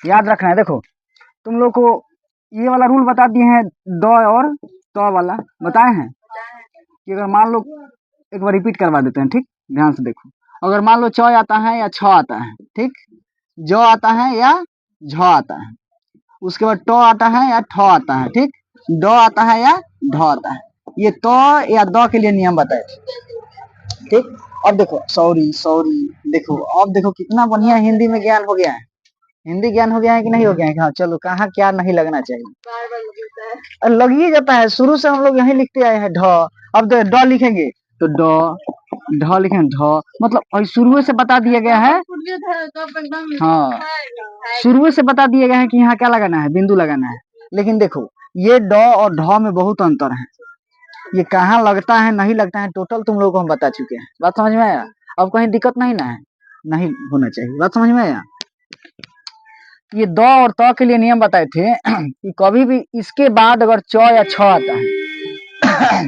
याद रखना है। देखो तुम लोग को ये वाला रूल बता दिए हैं, द और त वाला बताए हैं कि अगर मान लो, एक बार रिपीट करवा देते हैं, ठीक, ध्यान से देखो। अगर मान लो च आता है या छ आता है, ठीक, ज आता है या झ आता है, उसके बाद ट आता है या ठ आता है, ठीक, ड आता है या ढ आता है, ये त या द के लिए नियम बताए, ठीक। अब देखो, सॉरी सॉरी, देखो अब देखो कितना बढ़िया हिंदी में ज्ञान हो गया है। हिंदी ज्ञान हो गया है कि नहीं हो गया है? हाँ चलो, कहाँ क्या नहीं लगना चाहिए, लग ही जाता है। शुरू से हम लोग यही लिखते आए हैं ढ। अब ड लिखेंगे तो ड, ढ लिखेंगे ढ, मतलब शुरू से बता दिया गया है। हाँ, शुरू से बता दिया गया है कि यहाँ क्या लगाना है, बिंदु लगाना है। लेकिन देखो ये ड और ढ में बहुत अंतर है, ये कहाँ लगता है नहीं लगता है, टोटल तुम लोगों को हम बता चुके हैं। बात समझ में आया? अब कहीं दिक्कत नहीं ना है, नहीं होना चाहिए। बात समझ में आया? ये द और त के लिए नियम बताए थे कि कभी भी इसके बाद अगर च या छ आता है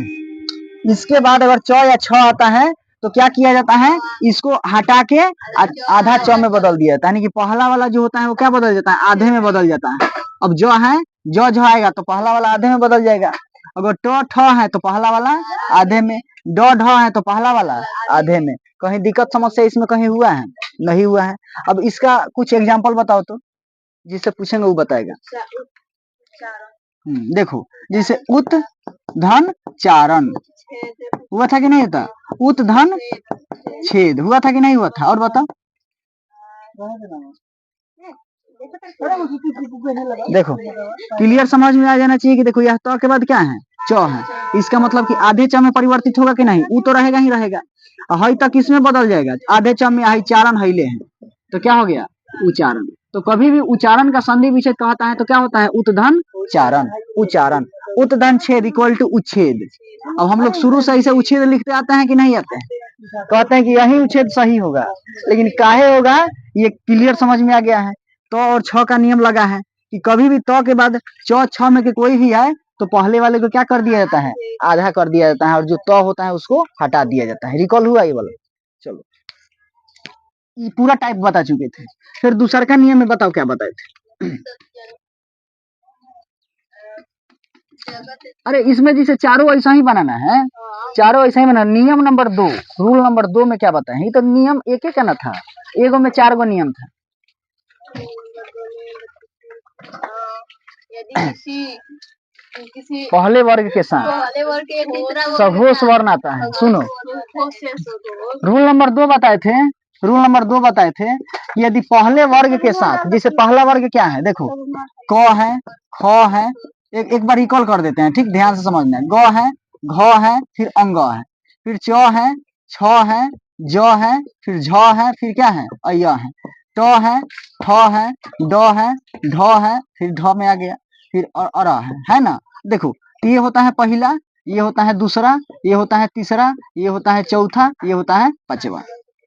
इसके बाद अगर च या छ आता है तो क्या किया जाता है, इसको हटा के आधा च में बदल दिया जाता है। यानी कि पहला वाला जो होता है वो क्या बदल जाता है, आधे में बदल जाता है। अब जो है जो झ आएगा तो पहला वाला आधे में बदल जाएगा। अगर ट ठ है तो पहला वाला आधे में, ड ढ है तो पहला वाला आधे में। कहीं दिक्कत समस्या इसमें कहीं हुआ है? नहीं हुआ है। अब इसका कुछ एग्जाम्पल बताओ तो, जिससे पूछेंगे वो बताएगा। देखो जैसे उत धन चारण हुआ था कि नहीं था, उत धन छेद हुआ था कि नहीं हुआ था, और बताओ। देखो क्लियर समझ में आ जाना चाहिए कि देखो यह तो के बाद क्या है, च है, इसका मतलब कि आधे च में परिवर्तित होगा कि नहीं, ऊ तो रहेगा ही रहेगा। हई तक किसमें बदल जाएगा, आधे च में, आई चारण हईले है तो क्या हो गया, उच्चारण। तो कभी भी उच्चारण का संधि विच्छेद कहता है तो क्या होता है, उतधन चारण, उच्चारण। उतधन छेद इक्वल टू उच्छेद। अब हम लोग शुरू से ऐसे उच्छेद लिखते आते हैं कि नहीं आते हैं, कहते हैं कि यही उच्छेद सही होगा, लेकिन काहे होगा ये क्लियर समझ में आ गया है। तो और छ का नियम लगा है कि कभी भी तो के बाद च छ में के कोई भी है तो पहले वाले को क्या कर दिया जाता है, आधा कर दिया जाता है, और जो तो होता है उसको हटा दिया जाता है। रिकॉल हुआ ये वाला? चलो, ये पूरा टाइप बता चुके थे। फिर दूसरा का नियम में बताओ क्या बताए थे। अरे इसमें जैसे चारों ऐसा ही बनाना है, चारों ऐसा ही बनाना। नियम नंबर 2, रूल नंबर 2 में क्या बताए, ये तो नियम एक एक ना था, एगो में 4 गो नियम था। पहले वर्ग के साथ सघोष वर्ण आता है, सुनो रूल नंबर 2 बताए थे, रूल नंबर 2 बताए थे कि यदि पहले वर्ग के साथ, जैसे पहला वर्ग क्या है, देखो क है, ख है, एक बार रिकॉल कर देते हैं, ठीक, ध्यान से समझना है। ग है, घ है, फिर अंग है, फिर च है, छ है, ज है, फिर झ है, फिर क्या है, अय है, ट है, ठ है, ड है, ढ है, फिर ढ में आ गया, फिर अर है ना। देखो ये होता है पहला, ये होता है दूसरा, ये होता है तीसरा, ये होता है चौथा, ये होता है पांचवा,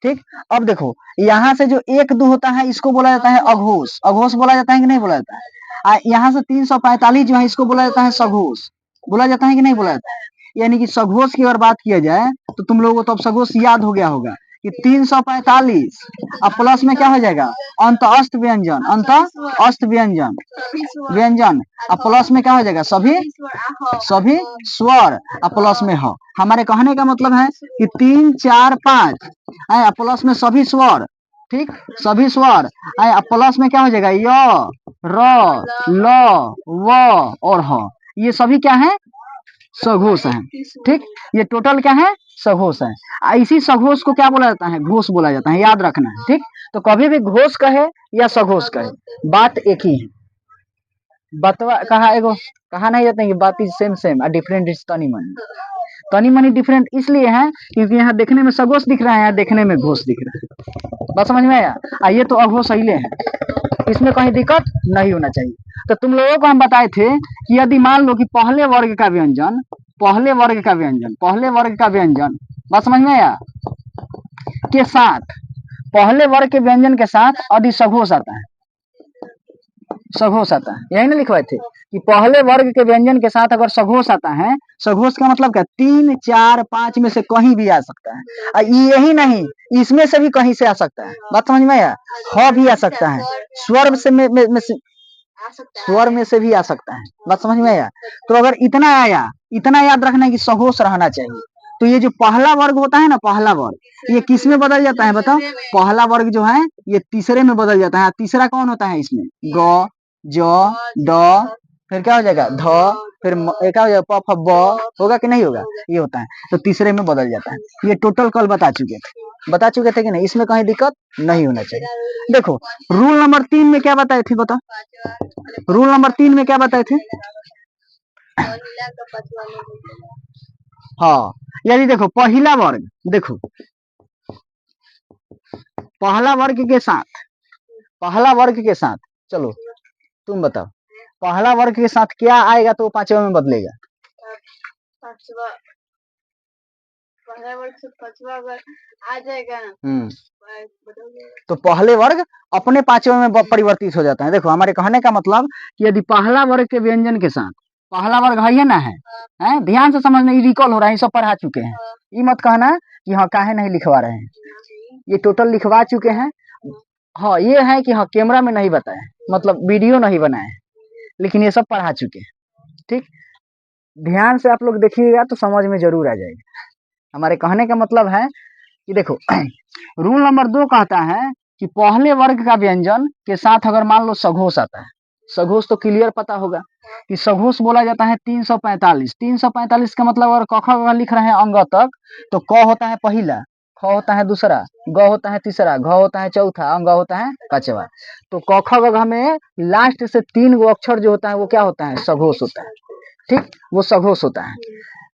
ठीक। अब देखो यहाँ से जो 1 2 होता है इसको बोला जाता है अघोष, अघोष बोला जाता है कि नहीं बोला जाता है। यहाँ से 345 जो है इसको बोला जाता है सघोष, बोला जाता है कि नहीं बोला जाता है। यानी कि सघोष की अगर बात किया जाए तो तुम लोगों को तो अब सघोष याद हो गया होगा कि 345 अब प्लस में क्या हो जाएगा, अंत अस्त व्यंजन, अंत अस्त व्यंजन, व्यंजन, अब प्लस में क्या हो जाएगा, सभी स्वर, अब प्लस में ह। हमारे कहने का मतलब है कि 3 4 5 प्लस में सभी स्वर, ठीक, सभी स्वर, प्लस में क्या हो जाएगा, य र ल व और ह, ये सभी क्या है, सघोष है, ठीक। ये टोटल क्या है, सघोष है। इसी सघोष को क्या बोला जाता है, घोष बोला जाता है, याद रखना है, ठीक। तो कभी भी घोष कहे या सघोष कहे बात एक ही है। बतवा कहा एगो, कहा नहीं जाता है कि बात is same same different is तनी मनी। तनी मनी डिफरेंट इसलिए है क्योंकि यहाँ देखने में सघोष दिख रहा है, यहाँ देखने में घोष दिख रहा है। बात समझ में आया? ये तो अघोष हिले है, इसमें कहीं दिक्कत नहीं होना चाहिए। तो तुम लोगों को हम बताए थे कि यदि मान लो कि पहले वर्ग का व्यंजन, पहले वर्ग का व्यंजन, पहले वर्ग का व्यंजन, बात समझ में आया, के साथ, पहले वर्ग के व्यंजन के साथ यदि सघोष आता है, सघोष आता है, यही ना लिखवाए थे कि पहले वर्ग के व्यंजन के साथ अगर सघोष आता है, सघोष का मतलब क्या, 3, 4, 5 में से कहीं भी आ सकता है। यही नहीं, इसमें से भी कहीं से आ सकता है। बात समझ में आया? ह भी आ सकता है, स्वर से स्वर में से भी आ सकता है। बात समझ में आया? तो अगर इतना आया, इतना याद रखना है कि सघोष रहना चाहिए। तो ये जो पहला वर्ग होता है ना, पहला वर्ग, ये किस में बदल जाता है बताओ? पहला वर्ग जो है ये तीसरे में बदल जाता है। तीसरा कौन होता है इसमें? ग, ज, ड, फिर क्या हो जाएगा? ध, फिर क्या हो जाएगा? प, फ, ब, होगा कि नहीं होगा? ये होता है, तो तीसरे में बदल जाता है। ये टोटल कल बता चुके थे कि नहीं? इसमें कहीं दिक्कत नहीं होना चाहिए। देखो रूल नंबर 3 में क्या बताए थे बताओ? रूल नंबर 3 में क्या बताए थे? हाँ, यदि देखो पहला वर्ग, देखो पहला वर्ग के साथ चलो तुम बताओ, पहला वर्ग के साथ क्या आएगा तो पांचवा में बदलेगा? पहला वर्ग से पांचवा अगर आ जाएगा तो पहले वर्ग अपने पांचवे में परिवर्तित हो जाता है। देखो हमारे कहने का मतलब कि यदि पहला वर्ग के व्यंजन के साथ, पहला वर्ग है ना, है ध्यान से समझना, ये रिकॉल हो रहा है, ये सब पढ़ा चुके हैं। ये मत कहना कि हाँ काहे नहीं लिखवा रहे हैं, ये टोटल लिखवा चुके हैं। हाँ ये है कि हाँ कैमरा में नहीं बताए, मतलब वीडियो नहीं बनाए, लेकिन ये सब पढ़ा चुके हैं। ठीक, ध्यान से आप लोग देखिएगा तो समझ में जरूर आ जाएगा। हमारे कहने का मतलब है कि देखो रूल नंबर 2 कहता है कि पहले वर्ग का व्यंजन के साथ अगर मान लो सघोष आता है, सघोष तो क्लियर पता होगा कि सघोष बोला जाता है 345। 345 का मतलब अगर क ख ग लिख रहे हैं अंग तक, तो क होता है पहला, ख होता है दूसरा, ग होता है तीसरा, घ होता है चौथा, अंग होता है पांचवा। तो क ख ग में लास्ट से 3 गो अक्षर जो होता है वो क्या होता है? सघोष होता है। ठीक, वो सघोष होता है।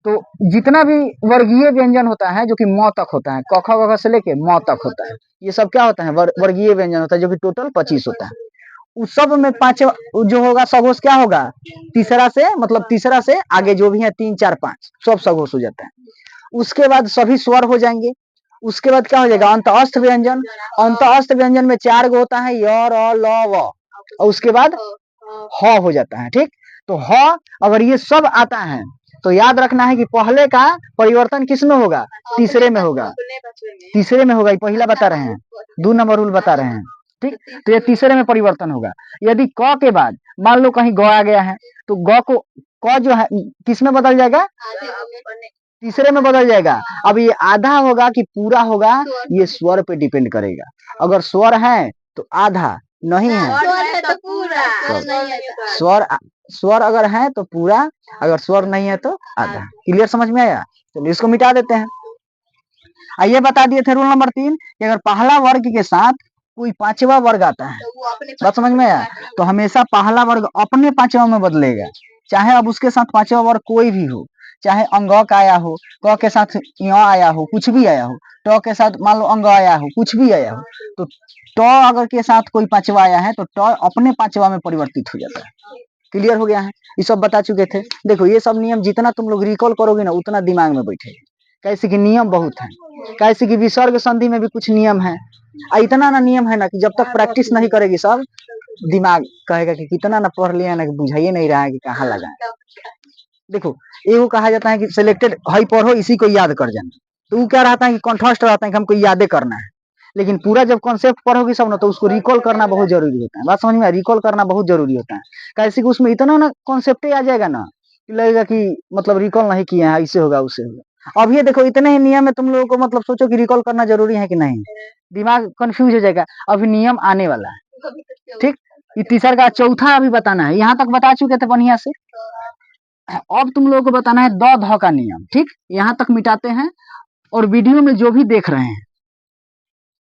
तो जितना भी वर्गीय व्यंजन होता है जो कि म तक होता है, क ख ग से लेके म तक होता है, ये सब क्या होता है? वर्गीय व्यंजन होता है, जो कि टोटल 25 होता है। उस सब में पांचवा जो होगा सघोष क्या होगा? तीसरा से, मतलब तीसरा से आगे जो भी है 3, 4, 5 सब सघोष हो जाता है। उसके बाद सभी स्वर हो जाएंगे। उसके बाद क्या हो जाएगा? अंतःस्थ व्यंजन। अंतःस्थ व्यंजन में 4 गो होता है, य, र, ल, व, और उसके बाद ह हो जाता है। ठीक, तो ह अगर ये सब आता है तो याद रखना है कि पहले का परिवर्तन किस में होगा? तीसरे में होगा। तीसरे में होगा, ये पहला बता रहे हैं, 2 नंबर रूल बता रहे हैं। ठीक, तो ये तीसरे में परिवर्तन होगा। यदि क के बाद मान लो कहीं ग आ गया है, तो ग को, क जो है किस में बदल जाएगा? तीसरे में बदल जाएगा। अब ये आधा होगा कि पूरा होगा, ये स्वर पे डिपेंड करेगा। अगर स्वर है तो आधा, नहीं है तो पूरा। स्वर अगर है तो पूरा, अगर स्वर नहीं है तो आधा। क्लियर, समझ में आया? चलिए इसको मिटा देते हैं। ये बता दिए थे रूल नंबर 3 कि अगर पहला वर्ग के साथ कोई पांचवा वर्ग आता है, बात समझ में आया, तो हमेशा पहला वर्ग अपने पांचवा में बदलेगा, चाहे अब उसके साथ पांचवा वर्ग कोई भी हो, चाहे अंग का आया हो, क के साथ य आया हो, कुछ भी आया हो, ट के साथ मान लो अंग आया हो, कुछ भी आया हो, तो ट अगर के साथ कोई पांचवा आया है तो ट अपने पांचवा में परिवर्तित हो जाता है। क्लियर हो गया है? ये सब बता चुके थे। देखो ये सब नियम जितना तुम लोग रिकॉल करोगे ना उतना दिमाग में बैठेगा। कैसे कि नियम बहुत है, कैसे कि विसर्ग संधि में भी कुछ नियम है। इतना ना नियम है ना कि जब तक प्रैक्टिस नहीं करेगी सब दिमाग कहेगा कि कितना ना पढ़ लिया ना, कि बुझाइए नहीं रहा है कि कहाँ लगा है। देखो एगो कहा जाता है कि सिलेक्टेड हई पढ़ो इसी को याद कर जाना, तो वो क्या रहता है कि कंठस्थ रहता है कि हमको यादें करना है। लेकिन पूरा जब कॉन्सेप्ट पढ़ोगी सब ना तो उसको रिकॉल करना बहुत जरूरी होता है। बात समझ में? रिकॉल करना बहुत जरूरी होता है, कैसे कि उसमें इतना ना कॉन्सेप्ट आ जाएगा ना कि लगेगा कि मतलब रिकॉल नहीं किया है, इससे होगा उससे होगा। अब ये देखो इतने ही नियम है, तुम लोगों को मतलब सोचो कि रिकॉल करना जरूरी है कि नहीं, दिमाग कंफ्यूज हो जाएगा। अभी नियम आने वाला है। ठीक, ये तीसरा का चौथा अभी बताना है, यहाँ तक बता चुके थे बढ़िया से। अब तुम लोगों को बताना है द ध का नियम। ठीक, यहाँ तक मिटाते हैं। और वीडियो में जो भी देख रहे हैं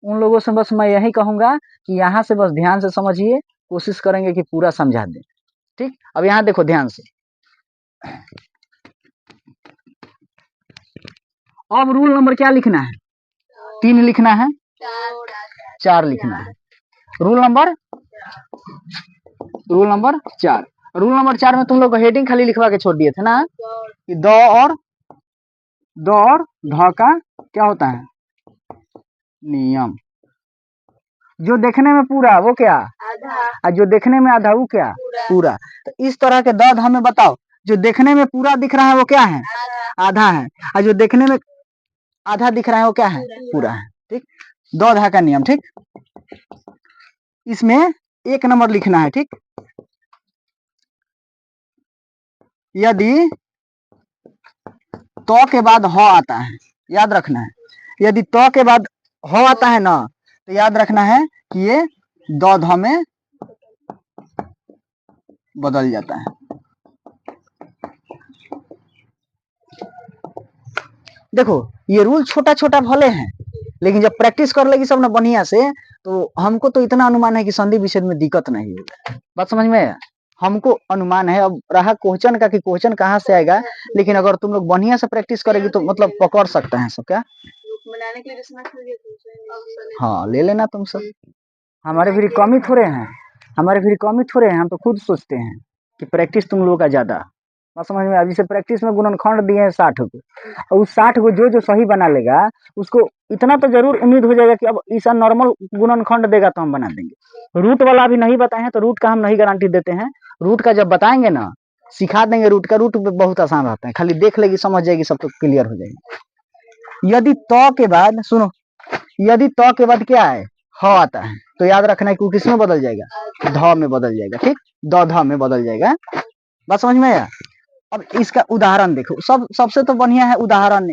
उन लोगों से बस मैं यही कहूंगा कि यहाँ से बस ध्यान से समझिए, कोशिश करेंगे कि पूरा समझा दें। ठीक, अब यहाँ देखो ध्यान से। अब रूल नंबर क्या लिखना है? 3 लिखना है, 4 लिखना है। Rule number 4। रूल नंबर 4 में तुम लोग हेडिंग खाली लिखवा के छोड़ दिए थे ना कि द और ध का क्या होता है? नियम। जो देखने में पूरा वो क्या, और जो देखने में आधा वो क्या, पूरा। तो इस तरह के द ध में बताओ, जो देखने में पूरा दिख रहा है वो क्या है, आधा है, और जो देखने में आधा दिख रहा है वो क्या है, पूरा है। ठीक, द ध का नियम। ठीक, इसमें 1 नंबर लिखना है। ठीक, यदि तो के बाद ह आता है, याद रखना है, यदि तो के बाद ह आता है ना, तो याद रखना है कि ये द ध में बदल जाता है। देखो ये रूल छोटा छोटा भले हैं, लेकिन जब प्रैक्टिस कर लेगी सब ना बढ़िया से, तो हमको तो इतना अनुमान है कि संधि विच्छेद में दिक्कत नहीं होगा। बात समझ में आया? हमको अनुमान है। अब रहा क्वेश्चन का कि क्वेश्चन कहाँ से आएगा, लेकिन अगर तुम लोग बढ़िया से प्रैक्टिस करेगी तो मतलब पकड़ सकते हैं सब। क्या बनाने के लिए हाँ ले लेना तुम सब। हमारे भी कम ही थोड़े हैं, हमारे भी कम ही थोड़े हैं, हम तो खुद सोचते हैं कि प्रैक्टिस तुम लोगों का ज्यादा। बात समझ में? जैसे प्रैक्टिस में गुणनखंड दिए हैं 60 को, और उस 60 को जो जो सही बना लेगा उसको इतना तो जरूर उम्मीद हो जाएगा कि अब ऐसा नॉर्मल गुणनखंड देगा तो हम बना देंगे। रूट वाला अभी नहीं बताए हैं तो रूट का हम नहीं गारंटी देते हैं। रूट का जब बताएंगे ना, सिखा देंगे रूट का। रूट बहुत आसान रहता है, खाली देख लेगी समझ जाएगी, सब तो क्लियर हो जाएगी। यदि तो के बाद सुनो, यदि तो के बाद क्या है, ह आता है, तो याद रखना है कि किस में बदल जाएगा, ध में बदल जाएगा। ठीक, द ध में बदल जाएगा। बात समझ में आया? अब इसका उदाहरण देखो, सबसे तो बढ़िया है उदाहरण।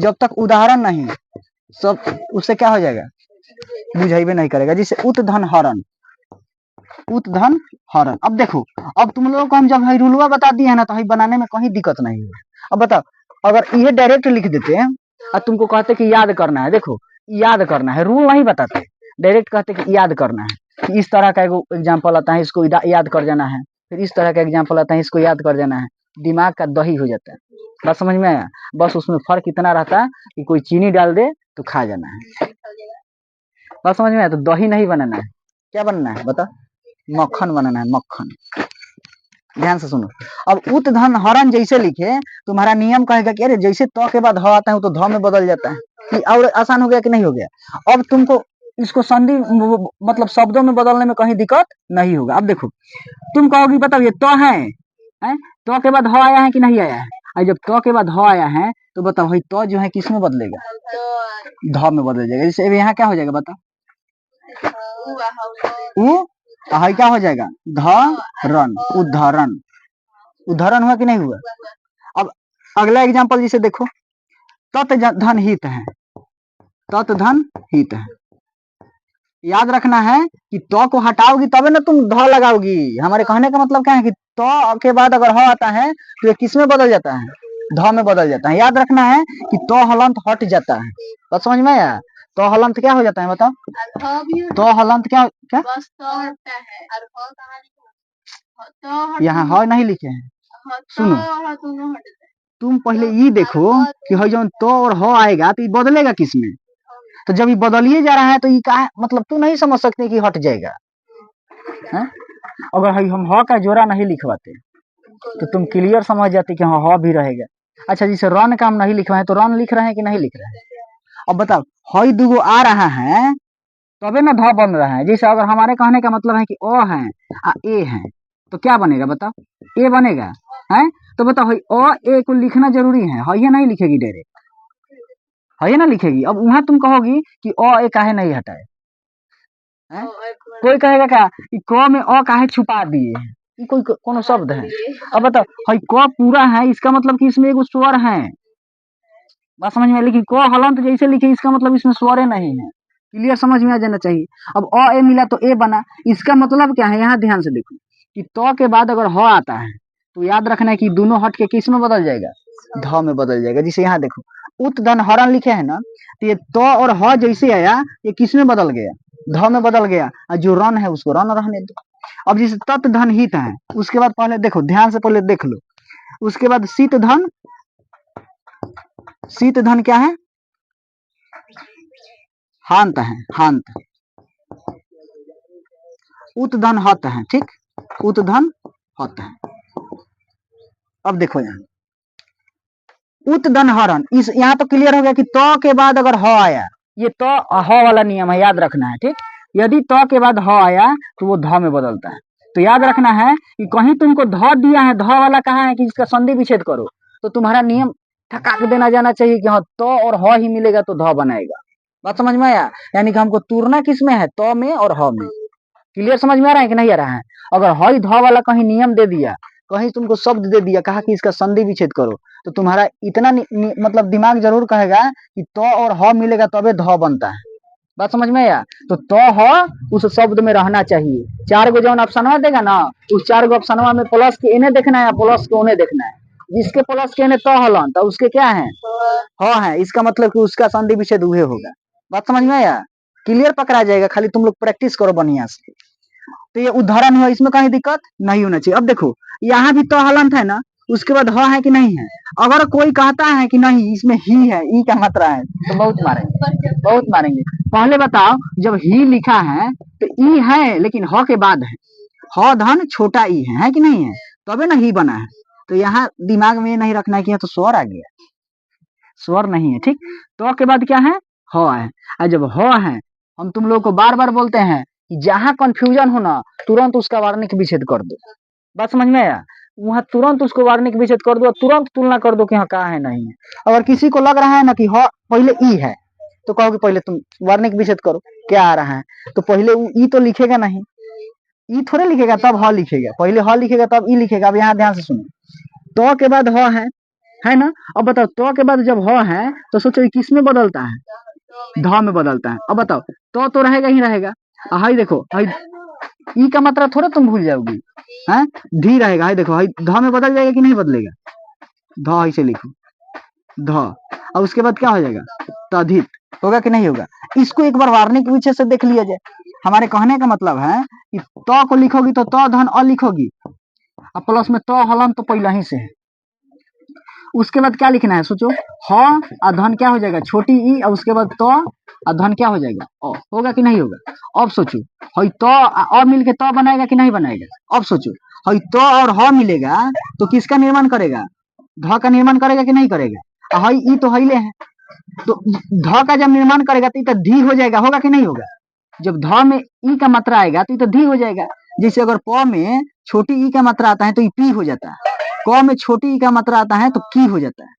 जब तक उदाहरण नहीं सब उससे क्या हो जाएगा, बुझाइबे नहीं करेगा। जैसे उत धन हरण, उत धन हरण। अब देखो, अब तुम लोगों को हम जब रूलवा बता दिए है ना, तो हई बनाने में कहीं दिक्कत नहीं है। अब बताओ, अगर ये डायरेक्ट लिख देते हैं और तुमको कहते कि याद करना है, देखो याद करना है, रूल नहीं बताते, डायरेक्ट कहते कि याद करना है कि इस तरह का एग्जाम्पल आता है, इसको याद कर जाना है, फिर इस तरह का एग्जाम्पल आता है, इसको याद कर जाना है। दिमाग का दही हो जाता है। बात समझ में आया? बस उसमें फर्क इतना रहता है कि कोई चीनी डाल दे तो खा जाना है। बात समझ में आया? तो दही नहीं बनाना है, क्या बनना है बता, मक्खन बनाना है, मक्खन। ध्यान से सुनो। अब उत धन हरण जैसे लिखे, तुम्हारा नियम कहेगा कि अरे जैसे तो के बाद ह आता है तो ध में बदल जाता है, कि और आसान हो गया कि नहीं हो गया। अब तुमको इसको संधि मतलब शब्दों में बदलने में कहीं दिक्कत नहीं होगा। अब देखो, तुम कहोगी बताओ ये तो है, तो के बाद ह आया है कि नहीं आया है, और जब तो के बाद ह आया है तो बताओ भाई तो जो है किस में बदलेगा, ध में बदल जाएगा। जैसे यहाँ क्या हो जाएगा बताओ, हाई क्या हो जाएगा, धरण, उदाहरण। उदाहरण हुआ कि नहीं हुआ? अब अगला एग्जांपल जिसे देखो, तत् धन हित है, तत् धन हित है। याद रखना है कि तो को हटाओगी तबे ना तुम ध लगाओगी। हमारे कहने का मतलब क्या है कि तो के बाद अगर ह आता है तो ये किस में बदल जाता है, ध में बदल जाता है। याद रखना है कि तो हलंत हट जाता है। बात समझ में आया? तो हलंत क्या हो जाता है बताओ, तो हलंत क्या क्या, यहाँ ह नहीं लिखे हैं। सुनो, तुम पहले ये देखो कि हो जो तो और हो आएगा तो ये बदलेगा किस में। तो जब ये बदलिए जा रहा है तो ये का मतलब तू नहीं समझ सकते कि हट जाएगा है? अगर हम ह का जोड़ा नहीं लिखवाते तो तुम क्लियर समझ जाते कि हाँ ह भी रहेगा। अच्छा, जैसे रन का हम नहीं लिखवाए तो रन लिख रहे हैं कि नहीं लिख रहे हैं? अब बताओ, हई दुगो आ रहा है तबे ना ध बन रहा है। जैसे अगर हमारे कहने का मतलब है कि अ है आ ए है, तो क्या बनेगा बताओ, ए बनेगा है। तो बताओ हई अ ए को लिखना जरूरी है, हई नहीं लिखेगी डायरेक्ट, है ना लिखेगी। अब वहां तुम कहोगी कि अ ए काहे नहीं हटाए है? कोई कहेगा क्या कि क में अ काहे छुपा दिए है, ये कोई कोनो शब्द है? अब बताओ, हई क पूरा है, इसका मतलब कि इसमें एगो स्वर है। बात समझ में? लेकिन क हलंत जैसे लिखे इसका मतलब इसमें स्वर नहीं है। क्लियर समझ में आ जाना चाहिए। अब अ ए मिला तो ए बना, इसका मतलब क्या है, यहाँ ध्यान से देखो कि तो के बाद अगर ह आता है तो याद रखना है कि दोनों हट के किस में बदल जाएगा, ध में बदल जाएगा। जैसे यहाँ देखो, उत धन हरण लिखे है ना, तो ये तो और ह जैसे आया ये किस में बदल गया, ध में बदल गया, और जो रन है उसको रन रहने दो। अब जैसे तत् धन हित है, उसके बाद पहले देखो, ध्यान से पहले देख लो, उसके बाद शीत धन, शीत धन क्या है, हांत है, हांत। उत धन हत है, ठीक, उत धन हत है। अब देखो यहाँ उत धन हरण, इस यहाँ तो क्लियर हो गया कि तो के बाद अगर ह आया, ये तो ह वाला नियम है, याद रखना है। ठीक, यदि त के बाद ह आया तो वो ध में बदलता है। तो याद रखना है कि कहीं तुमको ध दिया है, ध वाला कहा है कि इसका संधि विच्छेद करो, तो तुम्हारा नियम थका के देना जाना चाहिए कि हाँ त और ह ही मिलेगा तो ध बनाएगा। बात समझ में आया? यानी कि हमको तुरना किस में है, त में और ह में। क्लियर समझ में आ रहा है कि नहीं आ रहा है? अगर ह ध वाला कहीं नियम दे दिया, कहीं तुमको शब्द दे दिया, कहा कि इसका संधि विच्छेद करो, तो तुम्हारा इतना मतलब दिमाग जरूर कहेगा कि त और ह मिलेगा तबे ध बनता है। बात समझ में आया? तो ह उस शब्द में रहना चाहिए। 4 गो जौन ऑप्शनवा देगा ना, उस 4 गो ऑप्शनवा में प्लस के एने देखना है, प्लस के ओने देखना है। जिसके प्लस के एने त हलन तो उसके क्या है, ह है। इसका मतलब कि उसका संधि विच्छेद उहे होगा। बात समझ में आया? क्लियर पकड़ा जाएगा, खाली तुम लोग प्रैक्टिस करो बढ़िया से। तो ये उदाहरण हुआ, इसमें कहीं दिक्कत नहीं होना चाहिए। अब देखो यहाँ भी तो हलंत है ना, उसके बाद ह है कि नहीं है। अगर कोई कहता है कि नहीं इसमें ही है, ई का मात्रा है, तो बहुत मारेंगे, बहुत मारेंगे। पहले बताओ, जब ही लिखा है तो ई है लेकिन ह के बाद है, ह धन छोटा ई है कि नहीं है, तबे ना ही बना है। तो यहाँ दिमाग में ये नहीं रखना है कि यहाँ तो स्वर आ गया, स्वर नहीं है। ठीक, तो के बाद क्या है, ह है। और जब ह है, हम तुम लोग को बार बार बोलते हैं कि जहां कंफ्यूजन हो ना, तुरंत उसका वार्निक विच्छेद कर दो। बात समझ में आया? वहां तुरंत उसको वार्निक विच्छेद कर दो, तुरंत तुलना कर दो कि हाँ कहाँ है नहीं है। अगर किसी को लग रहा है ना कि ह पहले ई है, तो कहो कि पहले तुम वार्निक विच्छेद करो, क्या आ रहा है। तो पहले ई तो लिखेगा नहीं, ई थोड़े लिखेगा तब ह लिखेगा, पहले ह लिखेगा तब ई लिखेगा। अब यहाँ ध्यान से सुनो, तो के बाद ह है ना। अब बताओ, तो के बाद जब ह है तो सोचो ये किस में बदलता है, ध में बदलता है। अब बताओ, तो रहेगा ही रहेगा। हाई देखो, हाई ई का मात्रा थोड़ा तुम भूल जाओगी, है धी रहेगा। हाई देखो, हाई ध में बदल जाएगा कि नहीं बदलेगा, ध ऐसे लिखो, ध। और उसके बाद क्या हो जाएगा, तधित होगा कि नहीं होगा। इसको एक बार वार्निक विच्छेद से देख लिया जाए। हमारे कहने का मतलब है कि तो को लिखोगी तो धन अ लिखोगी, और प्लस में तो हलन तो पहले ही से है। उसके बाद क्या लिखना है, सोचो, ह और धन क्या हो जाएगा, छोटी ई, और उसके बाद तो और धन क्या हो जाएगा, अ। होगा कि नहीं होगा। अब सोचो, हई तो अ मिलके तो बनाएगा कि नहीं बनाएगा। अब सोचो, हई तो और ह मिलेगा तो किसका निर्माण करेगा, ध का निर्माण करेगा कि नहीं करेगा। हई ई तो हईले है, तो ध का जब निर्माण करेगा तो धी हो जाएगा, होगा कि नहीं होगा। जब ध में ई का मात्रा आएगा तो धी हो जाएगा। जैसे अगर प में छोटी ई का मात्रा आता है तो पी हो जाता है, क में छोटी ई का मात्रा आता है तो की हो जाता है।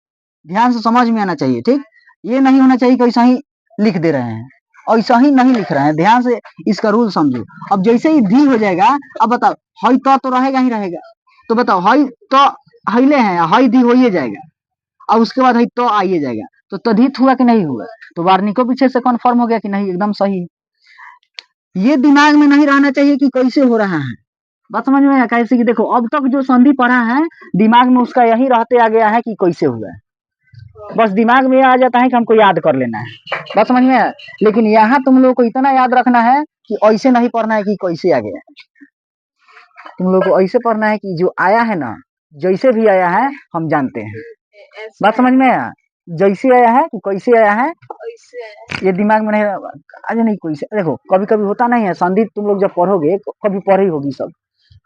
ध्यान से समझ में आना चाहिए। ठीक, ये नहीं होना चाहिए कि ऐसा ही लिख दे रहे हैं, ऐसा ही नहीं लिख रहे हैं। ध्यान से इसका रूल समझो। अब जैसे ही धी हो जाएगा, अब बताओ हई तो रहेगा ही रहेगा। तो बताओ हई तो हईले है, हई धी हो ही जाएगा, और उसके बाद हई तो आइए जाएगा, तो तद्धित हुआ कि नहीं हुआ। तो वार्निको पीछे से कन्फर्म हो गया कि नहीं, एकदम सही। ये दिमाग में नहीं रहना चाहिए कि कैसे हो रहा है। बात समझ में आया? कैसे कि देखो, अब तक जो संधि पढ़ा है दिमाग में उसका यही रहते आ गया है कि कैसे हुआ है, बस दिमाग में आ जाता है कि हमको याद कर लेना है। बात समझ में आया? लेकिन यहाँ तुम लोग को इतना याद रखना है कि ऐसे नहीं पढ़ना है कि कैसे आ गया, तुम लोग को ऐसे पढ़ना है कि जो आया है ना, जैसे भी आया है हम जानते हैं। बात समझ में आया? जैसे आया है कि कैसे आया है, ये दिमाग में नहीं। आज नहीं कैसे, देखो कभी कभी होता नहीं है संधि, तुम लोग जब पढ़ोगे कभी पढ़ी होगी सब,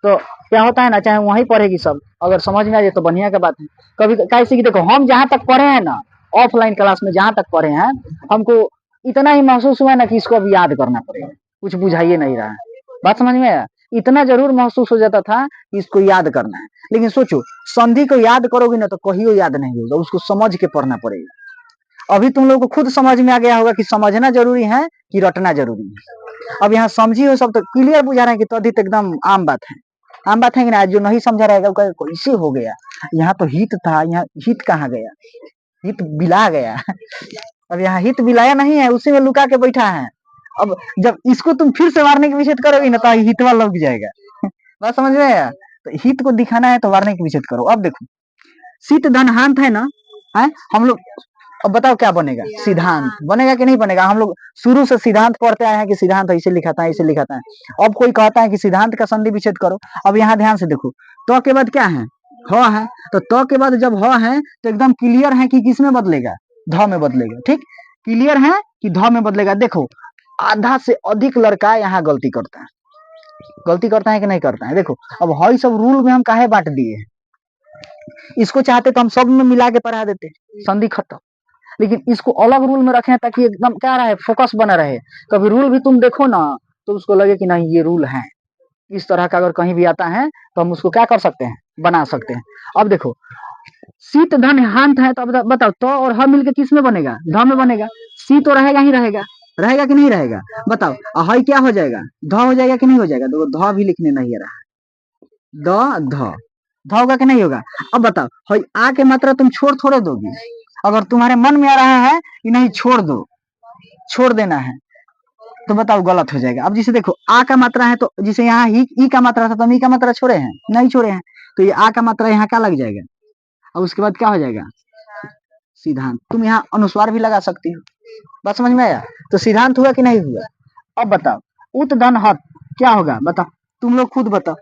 तो क्या होता है ना, चाहे वहीं पढ़ेगी सब, अगर समझ में आ जाए तो बढ़िया का बात है। कभी कैसे कि देखो, हम जहां तक पढ़े हैं ना, ऑफलाइन क्लास में जहां तक पढ़े हैं, हमको इतना ही महसूस हुआ ना कि इसको अब याद करना पड़ेगा, कुछ बुझाइए नहीं रहा है। बात समझ में आया? इतना जरूर महसूस हो जाता था कि इसको याद करना है। लेकिन सोचो, संधि को याद करोगे ना तो कहियो याद नहीं होगा, उसको समझ के पढ़ना पड़ेगा। अभी तुम लोग को खुद समझ में आ गया होगा कि समझना जरूरी है कि रटना जरूरी है। अब यहाँ समझी हो सब तो क्लियर बुझा रहे हैं कि तद्धित एकदम आम बात है, आम बात है कि ना। जो नहीं समझा रहेगा वो कैसे हो गया, यहाँ तो हित था, यहाँ हित कहाँ गया, हित बिला गया। अब यहाँ हित बिलाया नहीं है, उसी में लुका के बैठा है। अब जब इसको तुम फिर से वार्निक विच्छेद करोगे ना तो हितवा लग जाएगा। बात समझ में आया? तो हित को दिखाना है तो वार्निक विच्छेद करो। अब देखो, शीत धन हांत है ना, है हम लोग। अब बताओ क्या बनेगा, सिद्धांत बनेगा कि नहीं बनेगा। हम लोग शुरू से सिद्धांत पढ़ते आए हैं कि सिद्धांत ऐसे लिखा था, ऐसे लिखा था। अब कोई कहता है कि सिद्धांत का संधि विच्छेद करो। अब यहाँ ध्यान से देखो, तो के बाद क्या है, ह है। तो के बाद जब ह है तो एकदम क्लियर है कि किस में बदलेगा, ध में बदलेगा। ठीक, क्लियर है कि ध में बदलेगा। देखो, आधा से अधिक लड़का यहाँ गलती करता है, गलती करता है कि नहीं करता है। देखो, अब हई सब रूल में हम काहे बांट दिए हैं, इसको चाहते तो हम सब में मिला के पढ़ा देते, संधि खत्म। लेकिन इसको अलग रूल में रखे ताकि एकदम क्या रहे, फोकस बना रहे। कभी रूल भी तुम देखो ना तो उसको लगे कि नहीं ये रूल है, इस तरह का अगर कहीं भी आता है तो हम उसको क्या कर सकते हैं, बना सकते हैं। अब देखो शीत धन हांत है, तो अब बताओ तो और ह मिलके किस में बनेगा, ध में बनेगा। सी तो रहेगा ही रहेगा, रहेगा कि नहीं रहेगा, बताओ। हई क्या हो जाएगा, ध हो जाएगा कि नहीं हो जाएगा। देखो ध भी लिखने नहीं आ रहा है, ध ध होगा कि नहीं होगा। अब बताओ हई आ के मात्रा तुम छोड़ थोड़े दोगी, अगर तुम्हारे मन में आ रहा है कि नहीं छोड़ दो, छोड़ देना है, तो बताओ गलत हो जाएगा। अब जैसे देखो आ का मात्रा है, तो जैसे यहाँ ई का मात्रा था तो हम ई का मात्रा छोड़े हैं, नहीं छोड़े हैं, तो ये आ का मात्रा यहाँ क्या लग जाएगा, और उसके बाद क्या हो जाएगा, सिद्धांत। तुम यहाँ अनुस्वार भी लगा सकती हो, बात समझ में आया। तो सिद्धांत हुआ कि नहीं हुआ। अब बताओ उत धन हत क्या होगा, बताओ तुम लोग खुद बताओ।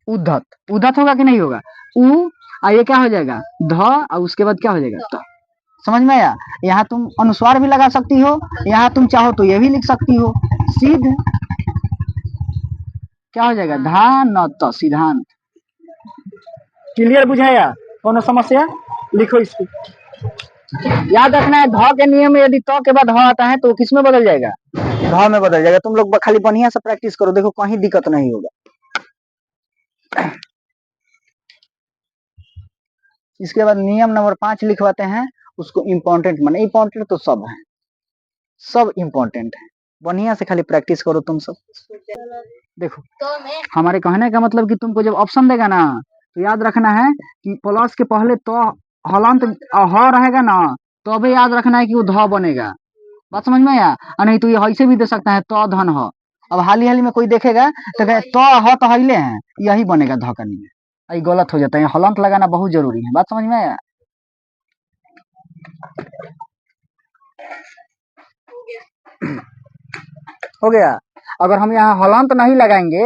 उद्धत, उद्धत होगा कि नहीं होगा। उ ये क्या हो जाएगा ध, और उसके बाद क्या हो जाएगा त। समझ में आया। यहाँ तुम अनुस्वार भी लगा सकती हो, यहाँ तुम चाहो तो ये भी लिख सकती हो। सिद्ध क्या हो जाएगा, धान त, सिद्धांत। क्लियर बुझाया, कोनो समस्या, लिखो इसको। याद रखना है ध के नियम में यदि त के बाद ह आता है तो किस में बदल जाएगा, ध में बदल जाएगा। तुम लोग खाली बढ़िया से प्रैक्टिस करो, देखो कहीं दिक्कत नहीं होगा। इसके बाद नियम नंबर 5 लिखवाते हैं, उसको इम्पोर्टेंट माने, इम्पोर्टेंट तो सब है, सब इम्पोर्टेंट है, बढ़िया से खाली प्रैक्टिस करो तुम सब। देखो हमारे कहने का मतलब कि तुमको जब ऑप्शन देगा ना, तो याद रखना है कि प्लस के पहले तो हलंत ह रहेगा ना, तो अभी याद रखना है कि वो ध बनेगा। बात समझ में आया। नहीं तो ये ऐसे भी दे सकता है तो धन ह। अब हाली हाली में कोई देखेगा तो कहे तो ह तो हईले हैं, यही बनेगा ध का नियम। ये गलत हो जाता है, हलंत लगाना बहुत जरूरी है। बात समझ में आया। हो गया। अगर हम यहाँ हलंत नहीं लगाएंगे,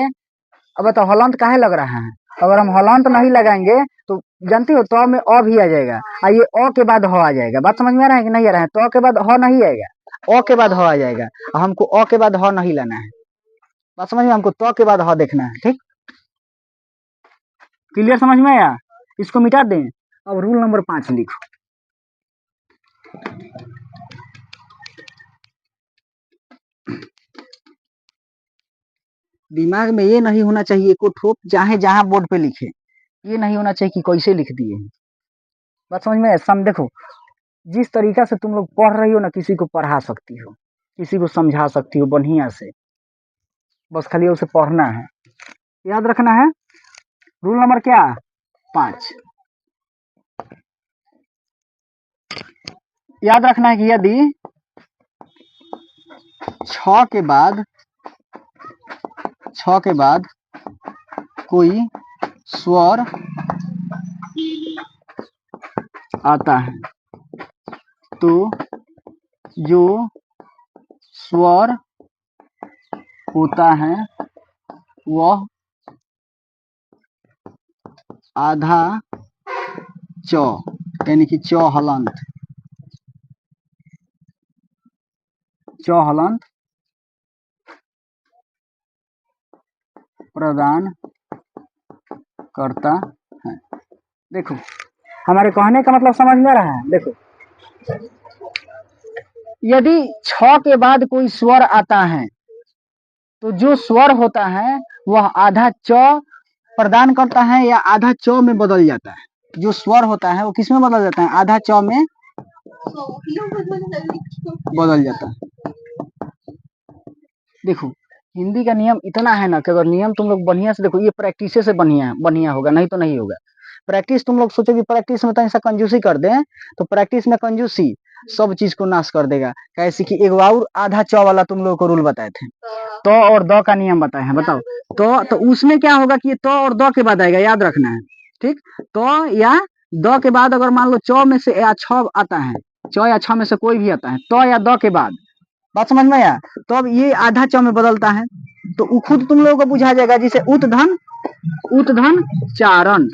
अब बताओ हलंत काहे लग रहा है, अगर हम हलंत नहीं लगाएंगे तो जानती हो तो में अ भी आ जाएगा, ये अ के बाद ह आ जाएगा। बात समझ में आ रहा है कि नहीं आ रहा है। तो के बाद ह नहीं आएगा, अ के बाद ह आ जाएगा, हमको अ के बाद ह नहीं लाना है। बात समझ में, हमको तो के बाद ह देखना है। ठीक, क्लियर, समझ में आया। इसको मिटा दें। अब रूल नंबर 5 लिखो। दिमाग में ये नहीं होना चाहिए को ठोप चाहे जहां बोर्ड पे लिखे, ये नहीं होना चाहिए कि कैसे लिख दिए। बात समझ में, सम देखो जिस तरीका से तुम लोग पढ़ रही हो ना, किसी को पढ़ा सकती हो, किसी को समझा सकती हो बढ़िया से, बस खाली उसे पढ़ना है। याद रखना है रूल नंबर क्या, 5। याद रखना है कि यदि 6 के बाद कोई स्वर आता है तो जो स्वर होता है वह आधा च यानी कि च हलंत प्रदान करता है। देखो हमारे कहने का मतलब समझ में रहा है। देखो यदि 6 के बाद कोई स्वर आता है तो जो स्वर होता है वह आधा च प्रदान करता है या आधा च में बदल जाता है। जो स्वर होता है वो किस में बदल जाता है, आधा च में बदल जाता है। देखो हिंदी का नियम इतना है ना कि अगर नियम तुम लोग बढ़िया से देखो, ये प्रैक्टिस से बढ़िया होगा, नहीं तो नहीं होगा। प्रैक्टिस तुम लोग सोचो कि प्रैक्टिस में तो ऐसा कंजूसी कर दें, तो प्रैक्टिस में कंजूसी सब चीज को नाश कर देगा। कैसे कि एक और आधा च वाला तुम लोगों को रूल बताए थे, तो और द का नियम बताए हैं। बताओ तो उसमें क्या होगा कि तो और द के बाद आएगा, याद रखना है। ठीक, तो या द के बाद अगर मान लो च में से या छ आता है, च या छ में से कोई भी आता है, तो या द के बाद, बात समझ में आया। तो अब ये आधा च में बदलता है, तो वो खुद तुम लोगों को बुझा जाएगा। जैसे उत धन चारण,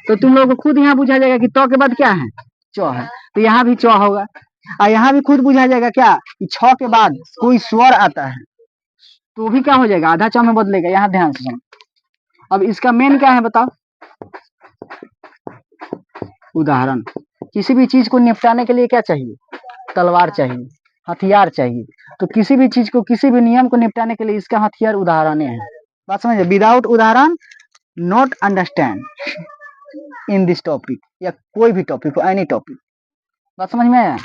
तो तुम लोगों को खुद यहाँ बुझा जाएगा कि तो के बाद क्या है, च है, तो यहाँ भी च होगा। और यहाँ भी खुद बुझा जाएगा क्या कि 6 के बाद कोई स्वर आता है तो भी क्या हो जाएगा, आधा च में बदलेगा। यहाँ ध्यान से सुनो। अब इसका मेन क्या है बताओ, उदाहरण। किसी भी चीज को निपटाने के लिए क्या चाहिए, तलवार चाहिए। हथियार चाहिए। तो किसी भी चीज को, किसी भी नियम को निपटाने के लिए इसका हथियार उदाहरण है। बात समझे? विदाउट उदाहरण not understand in this topic, या कोई भी टॉपिक हो, एनी टॉपिक। बात समझ में आया?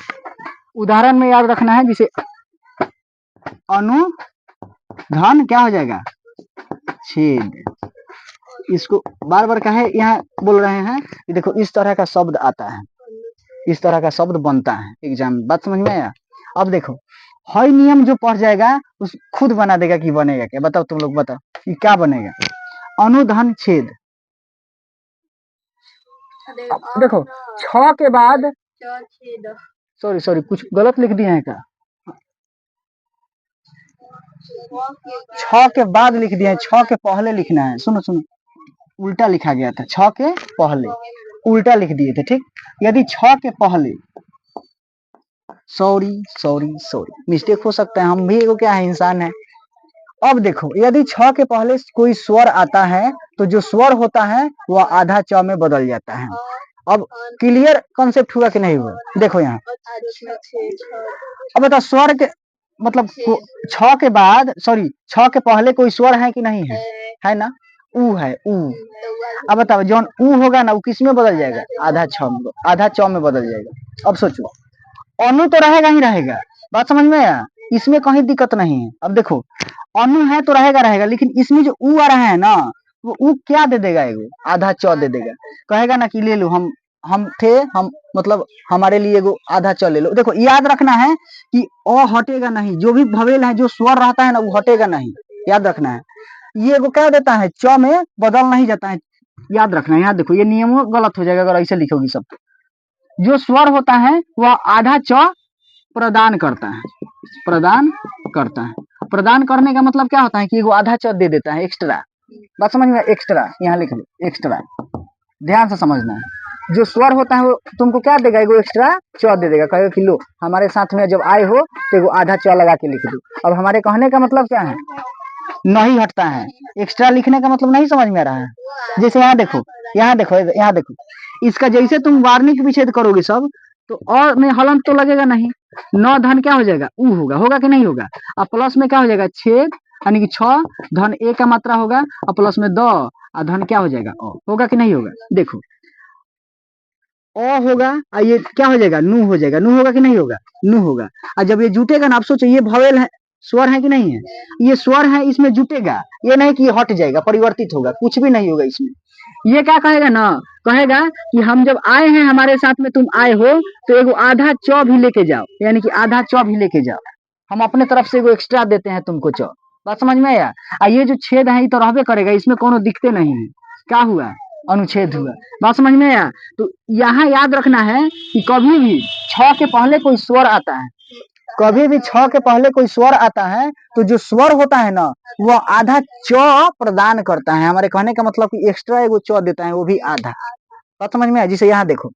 उदाहरण में याद रखना है, जैसे अनुधन क्या हो जाएगा? छेद। इसको बार बार कहे यहाँ बोल रहे हैं कि देखो इस तरह का शब्द आता है, इस तरह का शब्द बनता है एग्जाम में। बात समझ में आया? अब देखो हर नियम जो पढ़ जाएगा उस खुद बना देगा कि बनेगा क्या। बताओ तुम लोग, बताओ कि क्या बनेगा? अनुधन छेद। देखो 6 के बाद, सॉरी कुछ गलत लिख दिए हैं क्या? 6 के बाद लिख दिए हैं, 6 के पहले लिखना है। सुनो सुनो, उल्टा लिखा गया था, 6 के पहले उल्टा लिख दिए थे। ठीक, यदि 6 के पहले, सॉरी मिस्टेक हो सकता है, हम भी एगो क्या है, इंसान है। अब देखो यदि 6 के पहले कोई स्वर आता है तो जो स्वर होता है वह आधा च में बदल जाता है। अब क्लियर कॉन्सेप्ट हुआ कि नहीं हुआ? देखो यहाँ, अब बताओ स्वर के मतलब 6 के बाद, सॉरी 6 के पहले कोई स्वर है कि नहीं है? है ना, ऊ है, ऊ। अब बताओ जौन ऊ होगा ना, वो किस में बदल जाएगा? आधा च में बदल जाएगा। अब सोचो, अनु तो रहेगा ही रहेगा। बात समझ में आया? इसमें कहीं दिक्कत नहीं है। अब देखो अनु है तो रहेगा, लेकिन इसमें जो ऊ आ रहा है ना, वो ऊ क्या दे देगा? एगो आधा च दे देगा। कहेगा ना कि ले लो, हम थे, हम मतलब हमारे लिए एगो आधा च ले लो। देखो याद रखना है कि अ हटेगा नहीं, जो भी भवेल है, जो स्वर रहता है ना, वो हटेगा नहीं। याद रखना है, ये एगो क्या देता है? च में बदल नहीं जाता है। याद रखना है। यहाँ देखो ये नियम गलत हो जाएगा अगर ऐसे लिखोगी सब। जो स्वर होता है वह आधा च प्रदान करता है, प्रदान करता है। प्रदान करने का मतलब क्या होता है कि वो आधा च दे देता है एक्स्ट्रा। बात समझ में? एक्स्ट्रा यहाँ लिख लो, एक्स्ट्रा। ध्यान से समझना है, जो स्वर होता है वो तुमको क्या देगा? एगो एक्स्ट्रा च दे देगा। कहेगा कि लो हमारे साथ में जब आए हो तो एगो आधा च लगा के लिख दो। अब हमारे कहने का मतलब क्या है? नहीं हटता है। एक्स्ट्रा लिखने का मतलब नहीं समझ में आ रहा है? जैसे यहाँ देखो, यहाँ देखो, इसका जैसे तुम वार्निक विच्छेद करोगे सब, तो और में हलंत तो लगेगा नहीं। नौ धन क्या हो जाएगा? ऊ होगा कि नहीं होगा? और प्लस में क्या हो जाएगा? छेद, यानी कि 6 धन ए का मात्रा होगा, और प्लस में द, और धन क्या हो जाएगा? अ। होगा कि नहीं होगा? देखो अ होगा, और ये क्या हो जाएगा? नू हो जाएगा। नू होगा कि नहीं होगा? नू होगा। और जब ये जुटेगा ना, आप सोचो ये भवेल है, स्वर है कि नहीं है? ये स्वर है, इसमें जुटेगा, ये नहीं कि ये हट जाएगा, परिवर्तित होगा, कुछ भी नहीं होगा इसमें। ये क्या कहेगा ना, कहेगा कि हम जब आए हैं, हमारे साथ में तुम आए हो, तो एगो आधा च भी लेके जाओ, यानी कि आधा च भी लेके जाओ। हम अपने तरफ से एगो एक्स्ट्रा देते हैं तुमको च। बात समझ में आया? ये जो छेद है ये तो रहबे करेगा, इसमें कोनो दिक्कत नहीं है। क्या हुआ? अनुच्छेद हुआ। बात समझ में आया? तो यहाँ याद रखना है कि कभी भी 6 के पहले कोई स्वर आता है, कभी भी 6 के पहले कोई स्वर आता है, तो जो स्वर होता है ना, वो आधा च प्रदान करता है। हमारे कहने का मतलब कि एक्स्ट्रा एगो च देता है, वो भी आधा। बात समझ में आया? जिसे यहाँ देखो,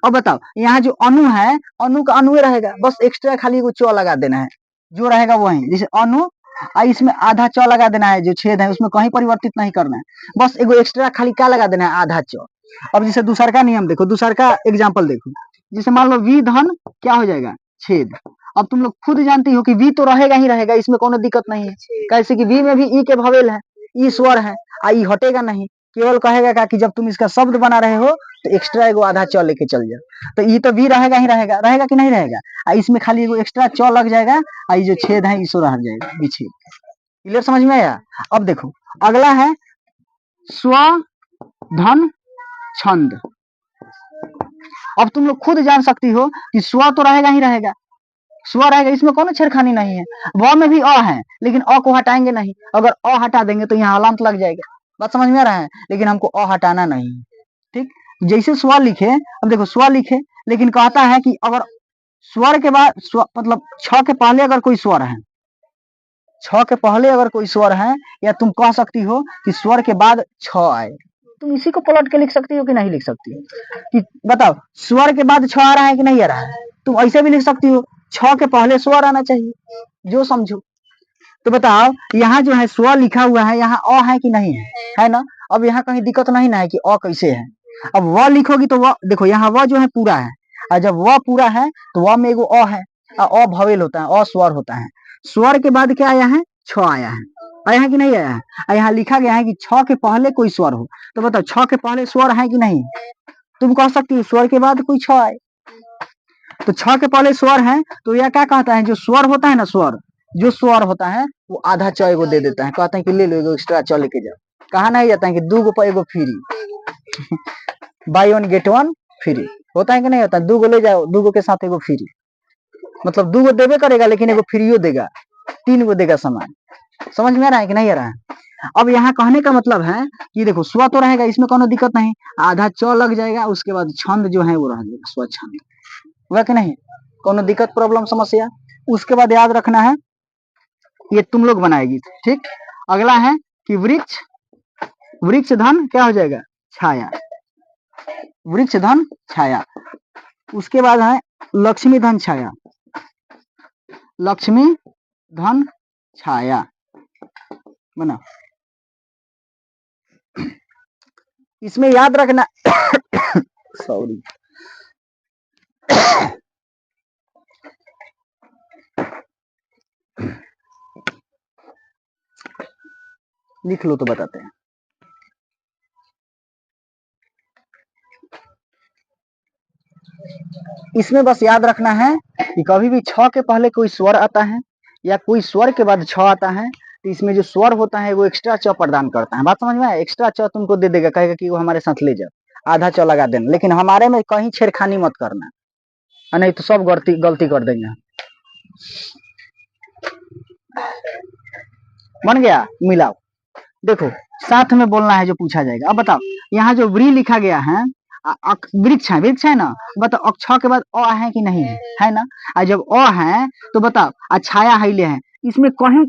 अब बताओ यहाँ जो अनु है, अनु का अनु रहेगा, बस एक्स्ट्रा खाली एगो च लगा देना है, जो रहेगा वही। जैसे अनु, इसमें आधा च लगा देना है, जो छेद है उसमें कहीं परिवर्तित नहीं करना है, बस एगो एक्स्ट्रा खाली क्या लगा देना है? आधा च। अब जैसे दूसर का नियम देखो, दूसर का एग्जाम्पल देखो, जैसे मान लो वी धन क्या हो जाएगा? छेद। अब तुम लोग खुद जानती हो कि वी तो रहेगा ही रहेगा, इसमें कोनो दिक्कत नहीं है। कैसे कि वी में भी ई के भवेल है, ई स्वर है, ई हटेगा नहीं। केवल कहेगा कि जब तुम इसका शब्द बना रहे हो तो एक्स्ट्रा एगो आधा च लेके चल जाओ। तो ये तो वी रहेगा ही रहेगा, रहेगा कि नहीं रहेगा? इसमें खाली एगो एक्स्ट्रा च लग जाएगा, ये जो छेद है इसो रह जाएगा विच्छेद। क्लियर समझ में आया? अब देखो अगला है स्व धन छंद। अब तुम लोग खुद जान सकती हो कि स्व तो रहेगा ही रहेगा, स्व रहेगा, इसमें कोनो छेड़खानी नहीं है। व में भी अ है, लेकिन अ को हटाएंगे नहीं। अगर अ हटा देंगे तो यहाँ हलंत लग जाएगा। बात समझ में आ रहा है? लेकिन हमको अ हटाना नहीं है। ठीक, जैसे स्व लिखे, अब देखो स्व लिखे, लेकिन कहता है कि अगर स्वर के बाद मतलब 6 के पहले अगर कोई स्वर है, 6 के पहले अगर कोई स्वर है, या तुम कह सकती हो कि स्वर के बाद 6 आए, तुम इसी को पलट के लिख सकती हो कि नहीं लिख सकती हो? कि बताओ स्वर के बाद 6 आ रहा है कि नहीं आ रहा है? तुम ऐसे भी लिख सकती हो, 6 के पहले स्वर आना चाहिए, जो समझो। तो बताओ यहाँ जो है स्वर लिखा हुआ है, यहाँ अ है कि नहीं है? है ना। अब यहाँ कहीं दिक्कत नहीं ना है कि अ कैसे है। अब व लिखोगी तो व देखो, यहाँ व जो है पूरा है, और जब व पूरा है तो व में एगो अ है, अभवेल होता है, अस्वर होता है। स्वर के बाद क्या आया है? छ आया है। आया है कि नहीं आया है? यहाँ लिखा गया है कि छ के पहले कोई स्वर हो, तो बताओ छ के पहले स्वर है कि नहीं? तुम कह सकती हो स्वर के बाद कोई छ आए, तो छ के पहले स्वर है, तो यह क्या कहता है? जो स्वर होता है ना, स्वर, जो स्वर होता है वो आधा च एगो दे देता है, कहते हैं कि ले लो एगो एक्स्ट्रा च लेके जाओ। कहा नहीं जाता है कि 2 गो पर एगो फ्री बाई 1 गेट 1 फ्री होता है कि नहीं होता? 2 गो ले जाओ, 2 गो के साथ एगो फ्री, मतलब 2 गो देवे करेगा लेकिन एगो फ्रीयो देगा, 3 गो देगा सामान। समझ में आ रहा है कि नहीं आ रहा है? अब यहाँ कहने का मतलब है कि देखो स्व तो रहेगा, इसमें कोनो दिक्कत नहीं, आधा च लग जाएगा, उसके बाद छंद जो है वो रह जाएगा, स्व छंद, हुआ कि नहीं? कोनो दिक्कत, प्रॉब्लम, समस्या? उसके बाद याद रखना है, ये तुम लोग बनाएगी, ठीक। अगला है कि वृक्ष, वृक्ष धन क्या हो जाएगा? छाया, वृक्ष धन छाया। उसके बाद है लक्ष्मी धन छाया, लक्ष्मी धन छाया बना। इसमें याद रखना सॉरी लिख लो तो बताते हैं। इसमें बस याद रखना है कि कभी भी छ के पहले कोई स्वर आता है या कोई स्वर के बाद छ आता है, तो इसमें जो स्वर होता है वो एक्स्ट्रा च प्रदान करता है। बात समझ में आया? एक्स्ट्रा च तुमको दे देगा, कहेगा कि वो हमारे साथ ले जाओ, आधा च लगा देना, लेकिन हमारे में कहीं छेड़खानी मत करना, नहीं तो सब गलती गलती कर देंगे। बन गया? मिलाओ, देखो साथ में बोलना है जो पूछा जाएगा। अब बताओ यहाँ जो व्री लिखा गया है, वृक्ष है, वृक्ष है ना, बताओ अक्ष के बाद अ है कि नहीं है? है ना। और जब अ है तो बताओ छाया हाइले है, इसमें कहीं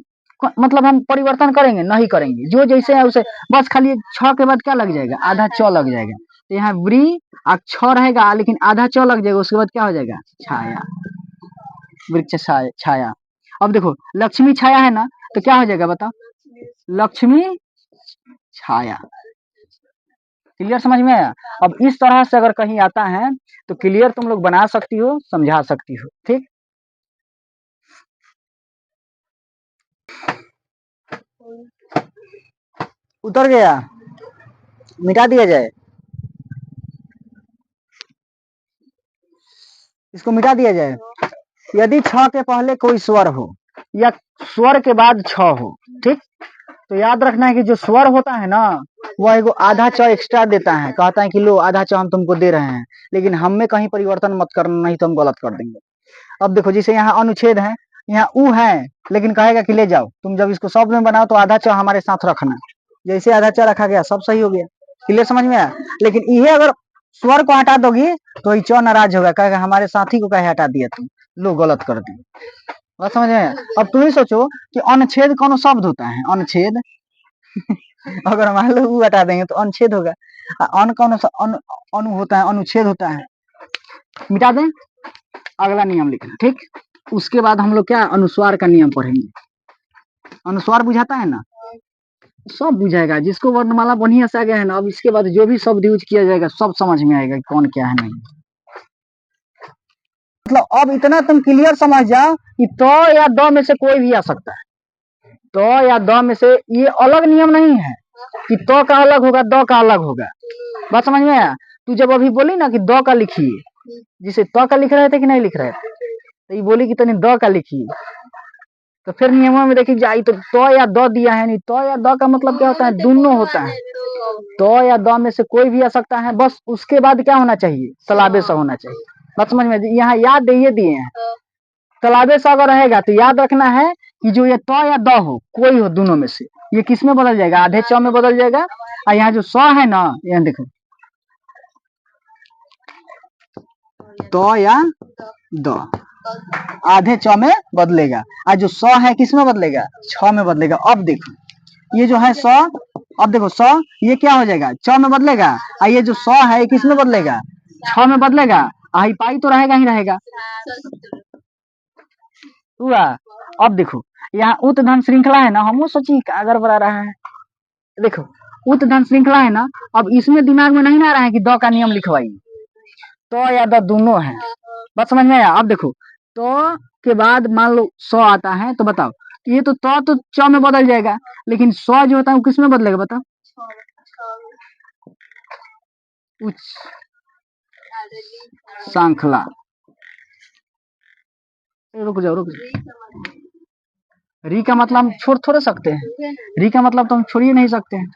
मतलब हम परिवर्तन करेंगे? नहीं करेंगे, जो जैसे है उसे, बस खाली छ के बाद क्या लग जाएगा? आधा च लग जाएगा। तो यहाँ व्री अक्ष रहेगा लेकिन आधा च लग जाएगा, उसके बाद क्या हो जाएगा? छाया, वृक्ष छाया। अब देखो लक्ष्मी छाया है ना, तो क्या हो जाएगा बताओ? लक्ष्मी छाया। क्लियर, समझ में आया? अब इस तरह से अगर कहीं आता है तो क्लियर तुम लोग बना सकती हो, समझा सकती हो, ठीक। उतर गया? मिटा दिया जाए? इसको मिटा दिया जाए? यदि छ के पहले कोई स्वर हो या स्वर के बाद छ हो, ठीक, तो याद रखना है कि जो स्वर होता है ना, वो एगो आधा च एक्स्ट्रा देता है, कहता है कि लो आधा च हम तुमको दे रहे हैं, लेकिन हम में कहीं परिवर्तन मत करना, नहीं तो हम गलत कर देंगे। अब देखो जैसे यहाँ अनुच्छेद है, यहाँ उ है, लेकिन कहेगा कि ले जाओ, तुम जब इसको शब्द में बनाओ तो आधा च हमारे साथ रखना, जैसे आधा च रखा गया सब सही हो गया। क्लियर, समझ में आया? लेकिन ये अगर स्वर को हटा दोगी तो ये च नाराज होगा, कहेगा हमारे साथी को कहे हटा दिया तुम, लो गलत कर दी। बात समझ में आया? अब तुम ही सोचो कि अनुच्छेद कौन शब्द होता है? अनुच्छेद अगर मान लो उ हटा देंगे तो अनुच्छेद होगा। अन कौन सा अनु होता है? अनुच्छेद होता है, मिटा दें। अगला नियम लिखना, ठीक। उसके बाद हम लोग क्या अनुस्वार का नियम पढ़ेंगे। अनुस्वार बुझाता है ना? सब बुझाएगा, जिसको वर्णमाला बढ़िया से आ गया है ना, अब इसके बाद जो भी शब्द यूज किया जाएगा सब समझ में आएगा कौन क्या है नहीं। मतलब अब इतना तुम क्लियर समझ जाओ कि तो या द में से कोई भी आ सकता है, तो या द में से, ये अलग नियम नहीं है कि तो का अलग होगा द का अलग होगा। बात समझ में आया? तू जब अभी बोली ना कि द का लिखिए, जिसे तो का लिख रहे थे कि नहीं लिख रहे थे, तो ये बोली कि तनी द का लिखिए, तो फिर नियमों में देखिए जाई तो या द दिया है, नहीं तो या द का मतलब क्या होता है? दोनों होता है। तो या द में से कोई भी आ सकता है, बस उसके बाद क्या होना चाहिए? सलाबे सा होना चाहिए। बात समझ में? यहाँ याद ये दिए हैं, सलाबे सा अगर रहेगा तो याद रखना है कि जो ये तो या द हो, कोई हो दोनों में से, ये किस में बदल जाएगा? आधे च में बदल जाएगा। और यहाँ जो स है ना, यहाँ देखो तो या द आधे च में बदलेगा, और जो स है किस में बदलेगा? छ में बदलेगा। अब देखो ये जो है स, अब देखो स ये क्या हो जाएगा? च में बदलेगा, और ये जो स है ये किस में बदलेगा? छ में बदलेगा। आई पाई तो रहेगा ही रहेगा, हुआ। अब देखो यहाँ उत धन श्रृंखला है ना, हम सोची कागर बना रहा है, देखो उत धन श्रृंखला है ना, अब इसमें दिमाग में नहीं ना आ रहा है कि द का नियम लिखवाई, तो या द दोनों है। बात समझ में आया? अब देखो तो के बाद मान लो 100 आता है तो बताओ, ये तो च में बदल जाएगा, लेकिन 100 जो होता है वो किस में बदलेगा बताओ? उच्च श्रृंखला। रुक जाओ। री का मतलब हम छोड़ थोड़े सकते हैं, री का मतलब तो हम छोड़ ही नहीं सकते हैं।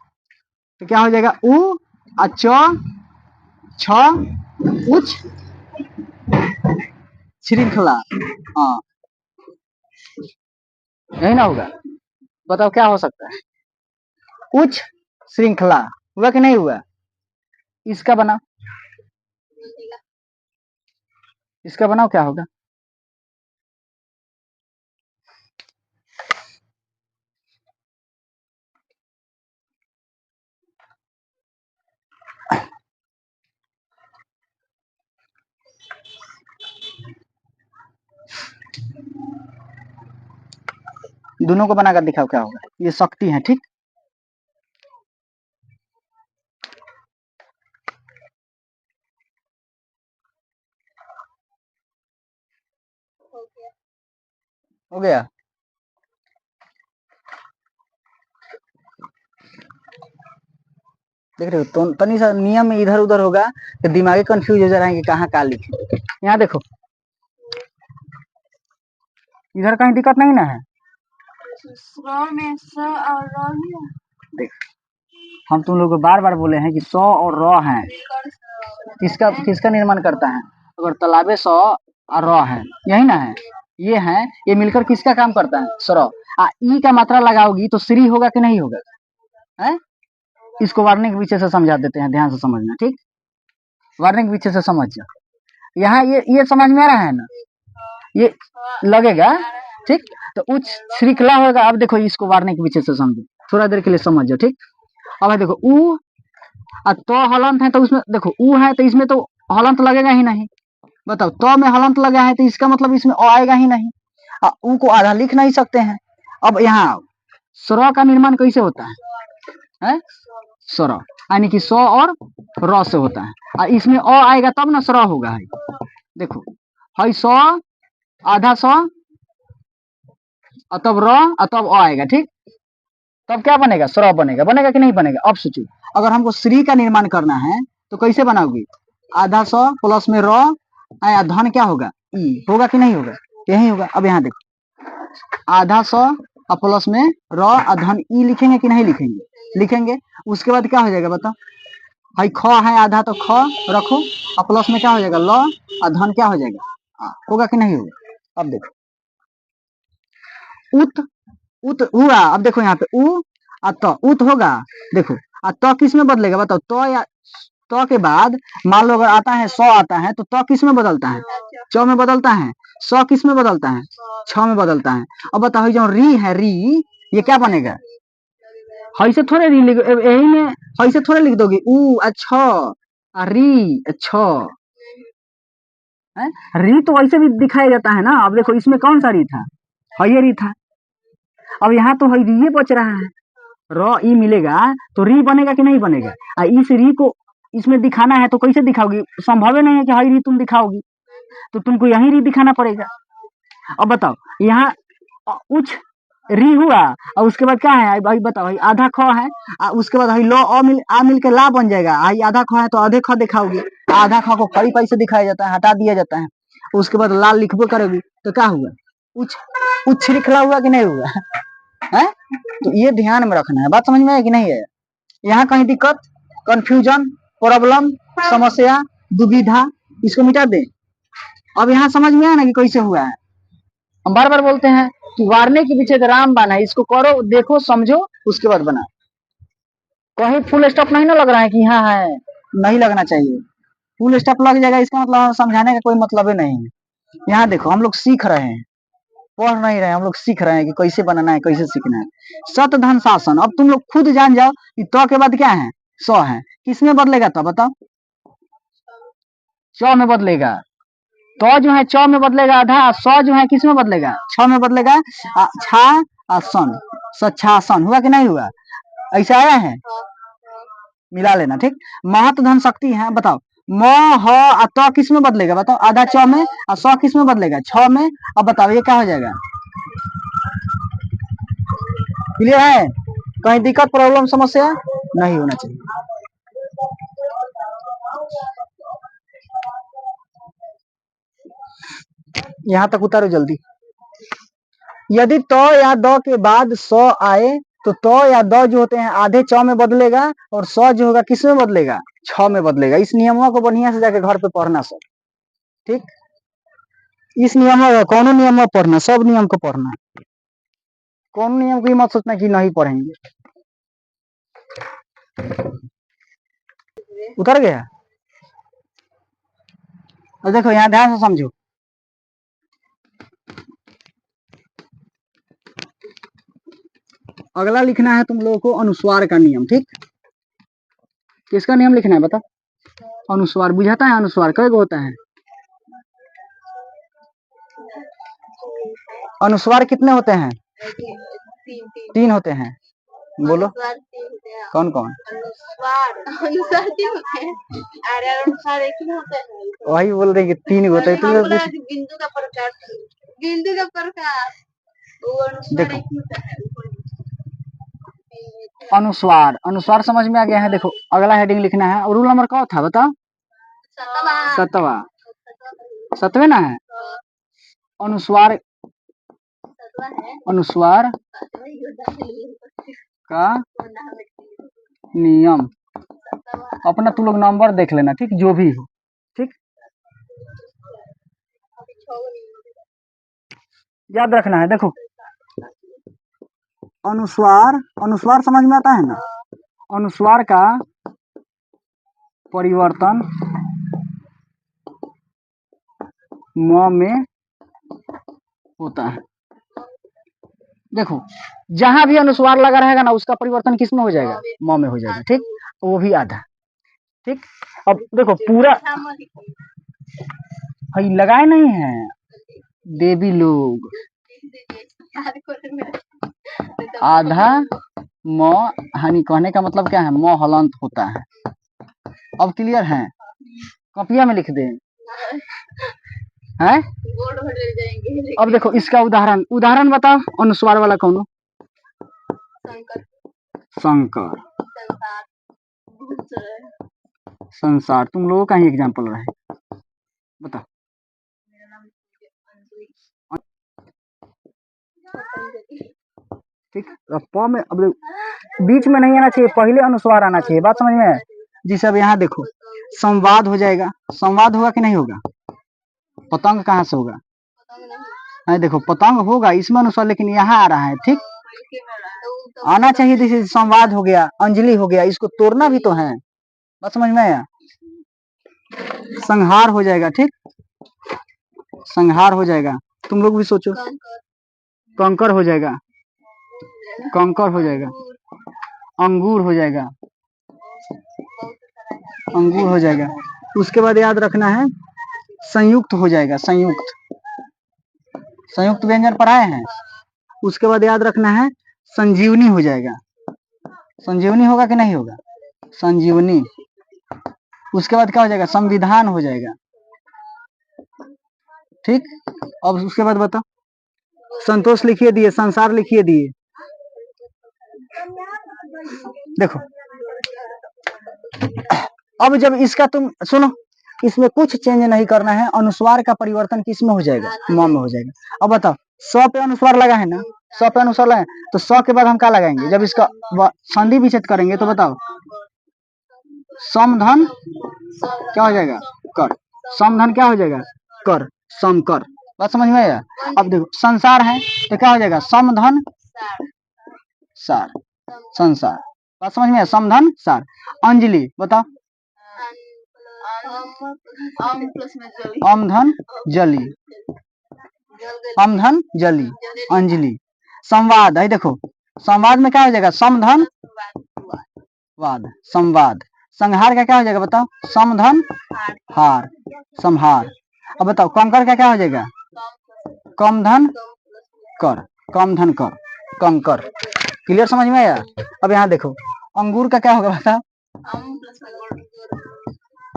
तो क्या हो जाएगा? उ छ उच्च श्रृंखला। हाँ, यही ना होगा? बताओ क्या हो सकता है? उच्च श्रृंखला हुआ कि नहीं हुआ? इसका बनाओ, इसका बनाओ क्या होगा? दोनों को बनाकर दिखाओ क्या होगा? ये शक्ति है, ठीक। हो गया। देख रहे हो? तो तनी सा नियम में इधर उधर होगा तो दिमागी कंफ्यूज हो जा रहा है कि कहाँ का लिखे। यहाँ देखो, इधर कहीं दिक्कत नहीं ना है? में स और र देख, हम तुम लोग को बार बार बोले हैं कि स और र है, किसका निर्माण करता है? अगर तालाबे स और र है, यही ना है? ये है, ये मिलकर किसका काम करता है? स्र। ई का मात्रा लगाओगी तो श्री होगा कि नहीं होगा? है? इसको वार्निंग के पीछे से समझा देते हैं, ध्यान से समझना, ठीक। वार्निंग के पीछे से समझ जाओ। यहाँ ये समझ में आ रहा है ना? ये लगेगा, ठीक। तो उच्च श्रृंखला होगा। अब देखो, इसको वार्निंग के पीछे से समझो, थोड़ा देर के लिए समझ जाओ, ठीक। अब देखो, उ तो हलंत है तो उसमें देखो, उ है तो इसमें तो हलंत लगेगा ही नहीं। बताओ, तो में हलंत लगा है तो इसका मतलब इसमें अ आएगा ही नहीं। उ को आधा लिख नहीं सकते हैं। अब यहाँ स्र का निर्माण कैसे होता है? स्र, यानी कि स और र से होता है। इसमें अ आएगा तब ना स्र होगा। है देखो, है स आधा स, तब र, तब अ आएगा, ठीक। तब क्या बनेगा? स्र बनेगा कि नहीं बनेगा? अब सोचो, अगर हमको श्री का निर्माण करना है तो कैसे बनाओगे? आधा स प्लस में र, धन क्या होगा? ई होगा कि नहीं होगा? यही होगा। अब यहाँ देखो, आधा स और प्लस में र धन ई लिखेंगे कि नहीं लिखेंगे? लिखेंगे। उसके बाद क्या हो जाएगा बताओ? भाई ख है आधा तो ख रखो, और प्लस में क्या हो जाएगा? ल, और धन क्या हो जाएगा? होगा कि नहीं होगा? अब देखो, उत हुआ। अब देखो यहाँ पे उ और त, उत होगा। देखो, और त किस में बदलेगा बताओ? तो या तो के बाद मान लो अगर आता है 100 आता है तो किस में बदलता है? च में बदलता है। 100 किस में बदलता है? छ में बदलता है। अब बताओ, जो री है, री ये क्या बनेगा? ऐसे थोड़े री लिख, यही में ऐसे थोड़े लिख दोगे उ अच्छा री अच्छा है? री तो वैसे भी दिखाया जाता है ना। अब देखो, इसमें कौन सा री था? ये री था। अब यहाँ तो है री बच रहा है, र ई मिलेगा तो री बनेगा कि नहीं बनेगा? इस री को इसमें दिखाना है तो कैसे दिखाओगी? संभव ही नहीं है कि हई री तुम दिखाओगी, तो तुमको यही री दिखाना पड़ेगा। अब बताओ, यहाँ उच्च री हुआ और उसके बाद क्या है भाई? बताओ, आधा ख है, उसके बाद लो आ मिल के ला बन जाएगा। आधा ख है तो आधे ख दिखाओगी। आधा ख को खड़ी पैसे दिखाया जाता है, हटा दिया जाता है। उसके बाद लाल लिखबो करोगी तो क्या हुआ? उच्च श्रृंखला हुआ कि नहीं हुआ? है? तो ये ध्यान में रखना है। बात समझ में है कि नहीं है? यहाँ कहीं दिक्कत, कंफ्यूजन, प्रॉब्लम, समस्या, दुविधा, इसको मिटा दे। अब यहाँ समझ में आया ना कि कैसे हुआ है? हम बार बार बोलते हैं कि वारने के पीछे रामबाण है, इसको करो, देखो, समझो, उसके बाद बना। कहीं फुल स्टॉप नहीं ना लग रहा है कि यहाँ है, नहीं लगना चाहिए। फुल स्टॉप लग जाएगा, इसका मतलब समझाने का कोई मतलब ही नहीं है। यहाँ देखो, हम लोग सीख रहे हैं, पढ़ नहीं रहे, हम लोग सीख रहे हैं कि कैसे बनाना है, कैसे सीखना है। सत धन शासन। अब तुम लोग खुद जान जाओ कि तो के बाद क्या है? स है। किसमें बदलेगा? तो बताओ, च में बदलेगा। तो जो है च में बदलेगा आधा, स जो है किस में बदलेगा? छ में बदलेगा। छा सन, सच्छासन हुआ कि नहीं हुआ? ऐसा आया है? मिला लेना, ठीक। महत धन शक्ति है। बताओ, म ह आ त किस में बदलेगा बताओ? आधा च में और स किस में बदलेगा? छ में। अब बताओ ये क्या हो जाएगा? क्लियर है? कहीं दिक्कत प्रॉब्लम समस्या नहीं होना चाहिए। यहाँ तक उतारो जल्दी। यदि त या द के बाद स आए तो त या द जो होते हैं आधे च में बदलेगा और स जो होगा किस में बदलेगा? छ में बदलेगा। इस नियमों को बढ़िया से जाके घर पे पढ़ना सब, ठीक? इस नियम कौन नियम पढ़ना, सब नियम को पढ़ना। कौन नियम की मत सोचना कि नहीं पढ़ेंगे। उतर गया? और देखो यहाँ ध्यान से समझो। अगला लिखना है तुम लोगों को अनुस्वार का नियम, ठीक? किसका नियम लिखना है बता? अनुस्वार। बुझाता है अनुस्वार कई होता है? अनुस्वार कितने होते हैं? 3 होते हैं। बोलो कौन कौन? वही बोल रही कि 3 होते हैं। बिंदु का प्रकार, बिंदु का प्रकार देखो। अनुस्वार, अनुस्वार समझ में आ गया है? देखो अगला हेडिंग लिखना है। और रूल नंबर क्या था बताओ? 7वां। 7वें ना है? अनुस्वार, अनुस्वार का नियम। अपना तू लोग नंबर देख लेना, ठीक? जो भी हो, ठीक? याद रखना है। देखो अनुस्वार, अनुस्वार समझ में आता है ना? अनुस्वार का परिवर्तन म में होता है। देखो जहां भी अनुस्वार लगा रहेगा ना उसका परिवर्तन किस में हो जाएगा? म में हो जाएगा, ठीक? वो भी आधा, ठीक? अब देखो पूरा लगाए नहीं है देवी लोग। आधा म हानि कहने का मतलब क्या है? म हलंत होता है। अब क्लियर है? कॉपिया में लिख दे है? अब देखो इसका उदाहरण, उदाहरण बताओ अनुस्वार वाला कौन? शंकर, संसार। तुम लोगों का ही एग्जाम्पल रहे, बताओ। ठीक। प में अब बीच में नहीं आना चाहिए, पहले अनुस्वार आना चाहिए। बात समझ में? जी सब यहाँ देखो संवाद हो जाएगा। संवाद होगा कि नहीं होगा? पतंग कहाँ से होगा? नहीं देखो पतंग होगा इसमें अनुस्वार, लेकिन यहाँ आ रहा है, ठीक? आना चाहिए। जैसे संवाद हो गया, अंजलि हो गया, इसको तोड़ना भी तो है। बात समझ में आया? संहार हो जाएगा, ठीक? संहार हो जाएगा। तुम लोग भी सोचो। कंकर हो जाएगा, कंकर हो जाएगा। अंगूर हो जाएगा, अंगूर हो जाएगा। उसके बाद याद रखना है संयुक्त हो जाएगा, संयुक्त। संयुक्त व्यंजन पढ़ाए हैं। उसके बाद याद रखना है संजीवनी हो जाएगा। संजीवनी होगा कि नहीं होगा? संजीवनी। उसके बाद क्या हो जाएगा? संविधान हो जाएगा, ठीक? अब उसके बाद बताओ। संतोष लिखिए दिए, संसार लिखिए दिए। देखो अब जब इसका तुम सुनो, इसमें कुछ चेंज नहीं करना है। अनुस्वार का परिवर्तन किस में हो जाएगा? म में हो जाएगा। अब बताओ स पे अनुस्वार लगा है ना? स पे अनुस्वार लगा, तो स के बाद हम क्या लगाएंगे? जब इसका संधि विच्छेद करेंगे तो बताओ समधन क्या हो जाएगा? कर। समधन क्या हो जाएगा? कर, समकर। बात समझ में आया? अब देखो संसार है तो क्या हो जाएगा? समधन सार, संसार। बात समझ में आया? समधन सार। अंजलि बताओ। अमधन जली, अमधन जली, अंजलि। संवाद है, देखो संवाद में क्या हो जाएगा? समधन वाद, संवाद। संहार का क्या हो जाएगा बताओ? समधन हार, संहार। अब बताओ कंकर का क्या हो जाएगा? कमधन कर, कमधन कर, कंकर। क्लियर समझ में आया? अब यहाँ देखो अंगूर का क्या होगा बताओ?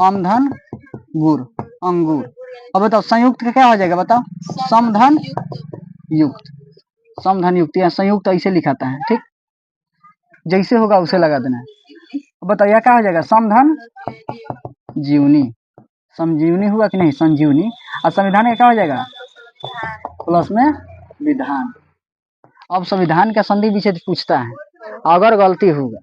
समधन गुर अंगूर। अब बताओ संयुक्त का क्या हो जाएगा, बताओ समधन युक्त, समधन युक्त या संयुक्त ऐसे लिखाता है, ठीक, जैसे होगा उसे लगा देना है। अब बताओ यह क्या हो जाएगा, समधन जीवनी, संजीवनी हुआ कि नहीं, संजीवनी। और संविधान का क्या हो जाएगा, प्लस में विधान। अब संविधान का संधि विच्छेद पूछता है, अगर गलती होगा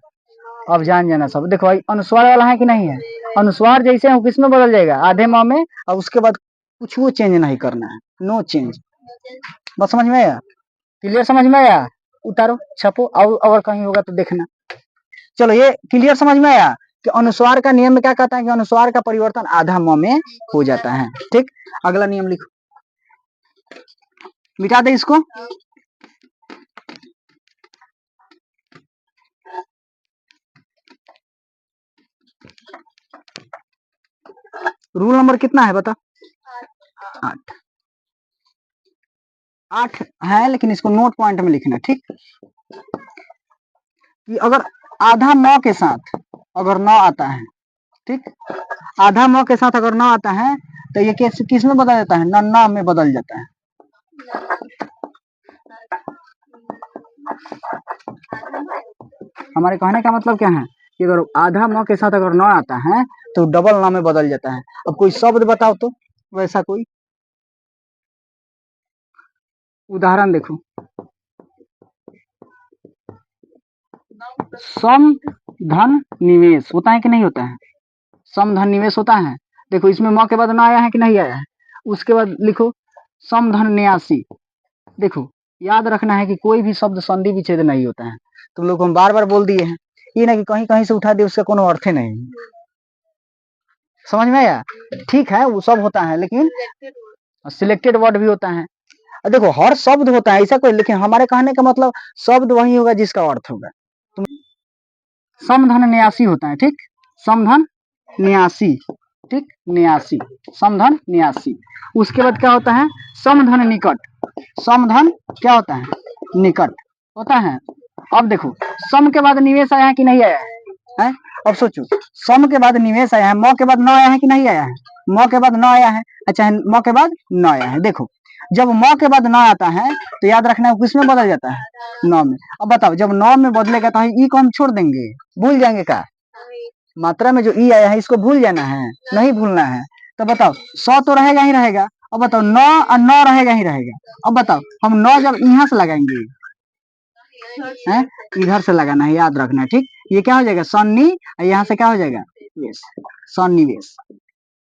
अब जान जाना सब। देखो भाई अनुस्वार वाला है कि नहीं है, अनुस्वार जैसे हो किसमें बदल जाएगा, आधे माह में, और उसके बाद कुछ वो चेंज नहीं करना है, नो चेंज। बस समझ में आया, क्लियर समझ में आया, उतारो छपो, और कहीं होगा तो देखना। चलो ये क्लियर समझ में आया कि अनुस्वार का नियम में क्या कहता है कि अनुस्वार का परिवर्तन आधा म में हो जाता है, ठीक। अगला नियम लिखो, मिटा दे इसको। रूल नंबर कितना है बता, 8। 8 है, लेकिन इसको नोट पॉइंट में लिखना, ठीक। कि अगर आधा म के साथ अगर न आता है, ठीक, आधा म के साथ अगर न आता है तो ये किस में बदल जाता है, न में बदल जाता है। हमारे कहने का मतलब क्या है कि अगर आधा म के साथ अगर न आता है तो डबल न में बदल जाता है। अब कोई शब्द बताओ तो वैसा कोई उदाहरण देखो, सम धन निवेश होता है कि नहीं होता है, सम धन निवेश होता है। देखो इसमें म के बाद न आया है कि नहीं आया है, उसके बाद लिखो सम धन न्यासी। देखो याद रखना है कि कोई भी शब्द संधि विच्छेद नहीं होता है, तुम लोग को हम बार बार बोल दिए हैं, ये ना कि कहीं कहीं से उठा दिए उसका कोनो अर्थ ही नहीं। समझ में आया, ठीक है, वो सब होता है, लेकिन सिलेक्टेड वर्ड भी होता है। देखो हर शब्द होता है ऐसा कोई, लेकिन हमारे कहने का मतलब शब्द वही होगा जिसका अर्थ होगा। समधन न्यासी होता है, ठीक, समधन न्यासी, ठीक, न्यासी, समधन न्यासी। उसके बाद क्या होता है, समधन निकट। समधन क्या होता है, निकट होता है। अब देखो सम के बाद निवेश आया है कि नहीं आया है, अब सोचो सम के बाद निवेश आया है, म के बाद न आया है कि नहीं आया है, म के बाद न आया है, अच्छा म के बाद न आया है। देखो जब म के बाद न आता है तो याद रखना है किसमें बदल जाता है, न में। अब बताओ जब न में बदलेगा तो ई को हम छोड़ देंगे, भूल जाएंगे का, मात्रा में जो ई आया है इसको भूल जाना है, नहीं भूलना है। तो बताओ 100 तो रहेगा ही रहेगा। अब बताओ 9 और 9 रहेगा ही रहेगा। अब बताओ हम 9 जब यहाँ से लगाएंगे, है इधर से लगाना है, याद रखना है, ठीक। ये क्या हो जाएगा सन्नी, यहाँ से क्या हो जाएगा वेश, सन्निवेश।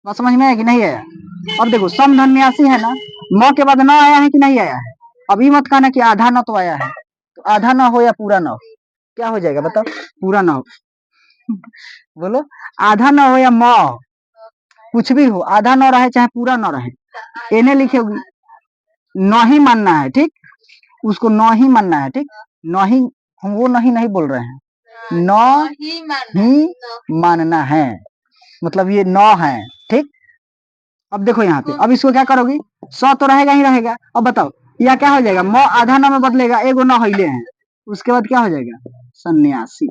बात समझ में आया कि नहीं आया। अब देखो समधन न्यासी है ना, म के बाद न आया है कि नहीं आया है। अभी मत कहना कि आधा न तो आया है, तो आधा न हो या पूरा न हो, क्या हो जाएगा बताओ, पूरा न हो। बोलो आधा न हो या म हो, कुछ भी हो, आधा न रहे चाहे पूरा न रहे, एने लिखेगी न ही मानना है, ठीक, उसको न ही मानना है, ठीक। न ही, हम वो नहीं बोल रहे हैं, न ही मानना है, मतलब ये न है, ठीक। अब देखो यहाँ पे, अब इसको क्या करोगी, 100 तो रहेगा ही रहेगा। अब बताओ यह क्या हो जाएगा, म आधा न में बदलेगा, एगो न हिले है, उसके बाद क्या हो जाएगा सन्यासी।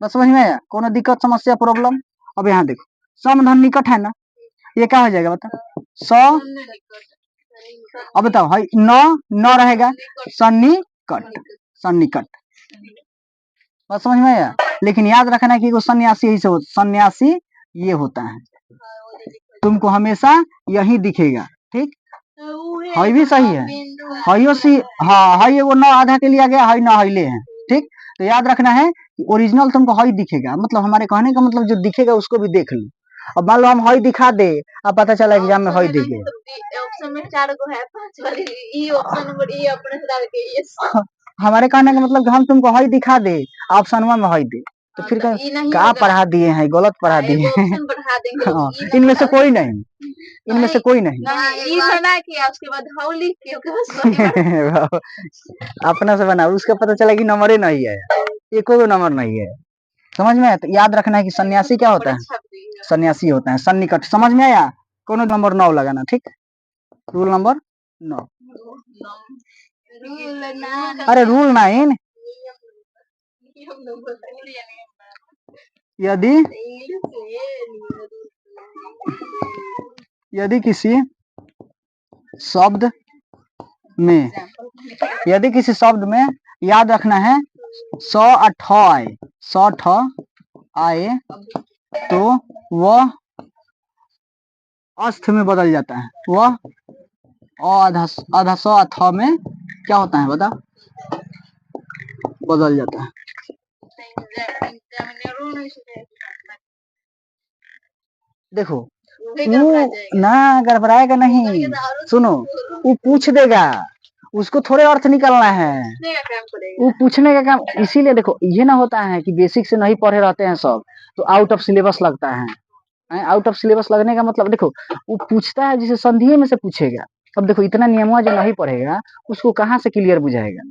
बस समझ में आया, कोनो दिक्कत समस्या प्रॉब्लम। अब यहाँ देखो समधन निकट है ना, ये क्या हो जाएगा बताओ 100। अब बताओ है न रहेगा, सन्निकट, सन्निकट। बस समझ में आया, लेकिन याद रखना है कि वो सन्यासी ही से सन्यासी ये होता है, तुमको हमेशा यही दिखेगा, ठीक। है भी सही है, हयो सी, हाँ है वो न आधा के लिया गया है, न हिले है, ठीक। तो याद रखना है कि ओरिजिनल तुमको हई दिखेगा, मतलब हमारे कहने का मतलब जो दिखेगा उसको भी देख लो। अब मान लो हम हई दिखा दे, अब पता चला एग्जाम में हई दिखे, ऑप्शन में 4 गो है, 5 वाली ई ऑप्शन नंबर ई अपने से डाल के ये हमारे कहने का मतलब हम तुमको हई दिखा दे, ऑप्शन में हई दे, तो फिर क्या पढ़ा दिए हैं, गलत पढ़ा दिए हैं। इनमें से कोई नहीं, इनमें से कोई नहीं, उसके बाद हाउ लिख के अपना से बना, उसका पता चला कि नंबर ही नहीं है, एको गो नंबर नहीं है। समझ में आया, तो याद रखना है कि सन्यासी क्या होता है, सन्यासी होता है सन्निकट। समझ में आया, कोनो नंबर 9 लगाना, ठीक, रूल नंबर 9। अरे रूल 9 यदि यदि किसी शब्द में यदि किसी शब्द में याद रखना है 100 आए 100 आए तो वह अस्थ में बदल जाता है। वह आधा आधा 100 में क्या होता है बता, बदल जाता है। देखो वो ना गड़बड़ाएगा नहीं, सुनो वो पूछ देगा, उसको थोड़े अर्थ निकलना है, वो पूछने का काम। इसीलिए देखो ये ना होता है कि बेसिक से नहीं पढ़े रहते हैं सब तो आउट ऑफ सिलेबस लगता है। आउट ऑफ सिलेबस लगने का मतलब देखो वो पूछता है जिसे संधिये में से पूछेगा। अब देखो इतना नियम जो नहीं पढ़ेगा उसको कहाँ से क्लियर बुझाएगा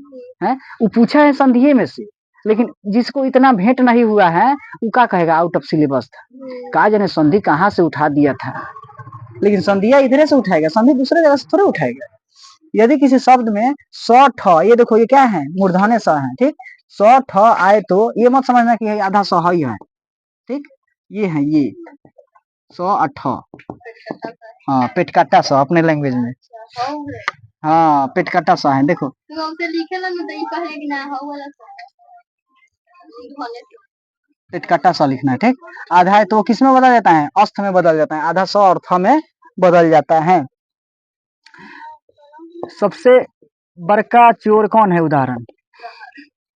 है। वो पूछा है संधिये में से, लेकिन जिसको इतना भेंट नहीं हुआ है वो क्या कहेगा आउट ऑफ सिलेबस था, कहा जाने संधि कहाँ से उठा दिया था। लेकिन संधिया इधरे से उठाएगा, संधि दूसरे जगह से थोड़े उठाएगा। यदि किसी शब्द में 100 ये देखो ये क्या है, मूर्धन्य स है, ठीक। 100 आए तो ये मत समझना कि है आधा 100 ही है, ठीक। ये है ये 100 हाँ पेट काटा 100 अपने लैंग्वेज में, हाँ पेट काटा 100 है। देखो पेट काटा 100 लिखना है, ठीक। आधा है तो वो किस में बदल जाता है, अस्थ में बदल जाता है। आधा 100 और थ में बदल जाता है। सबसे बड़का चोर कौन है, उदाहरण,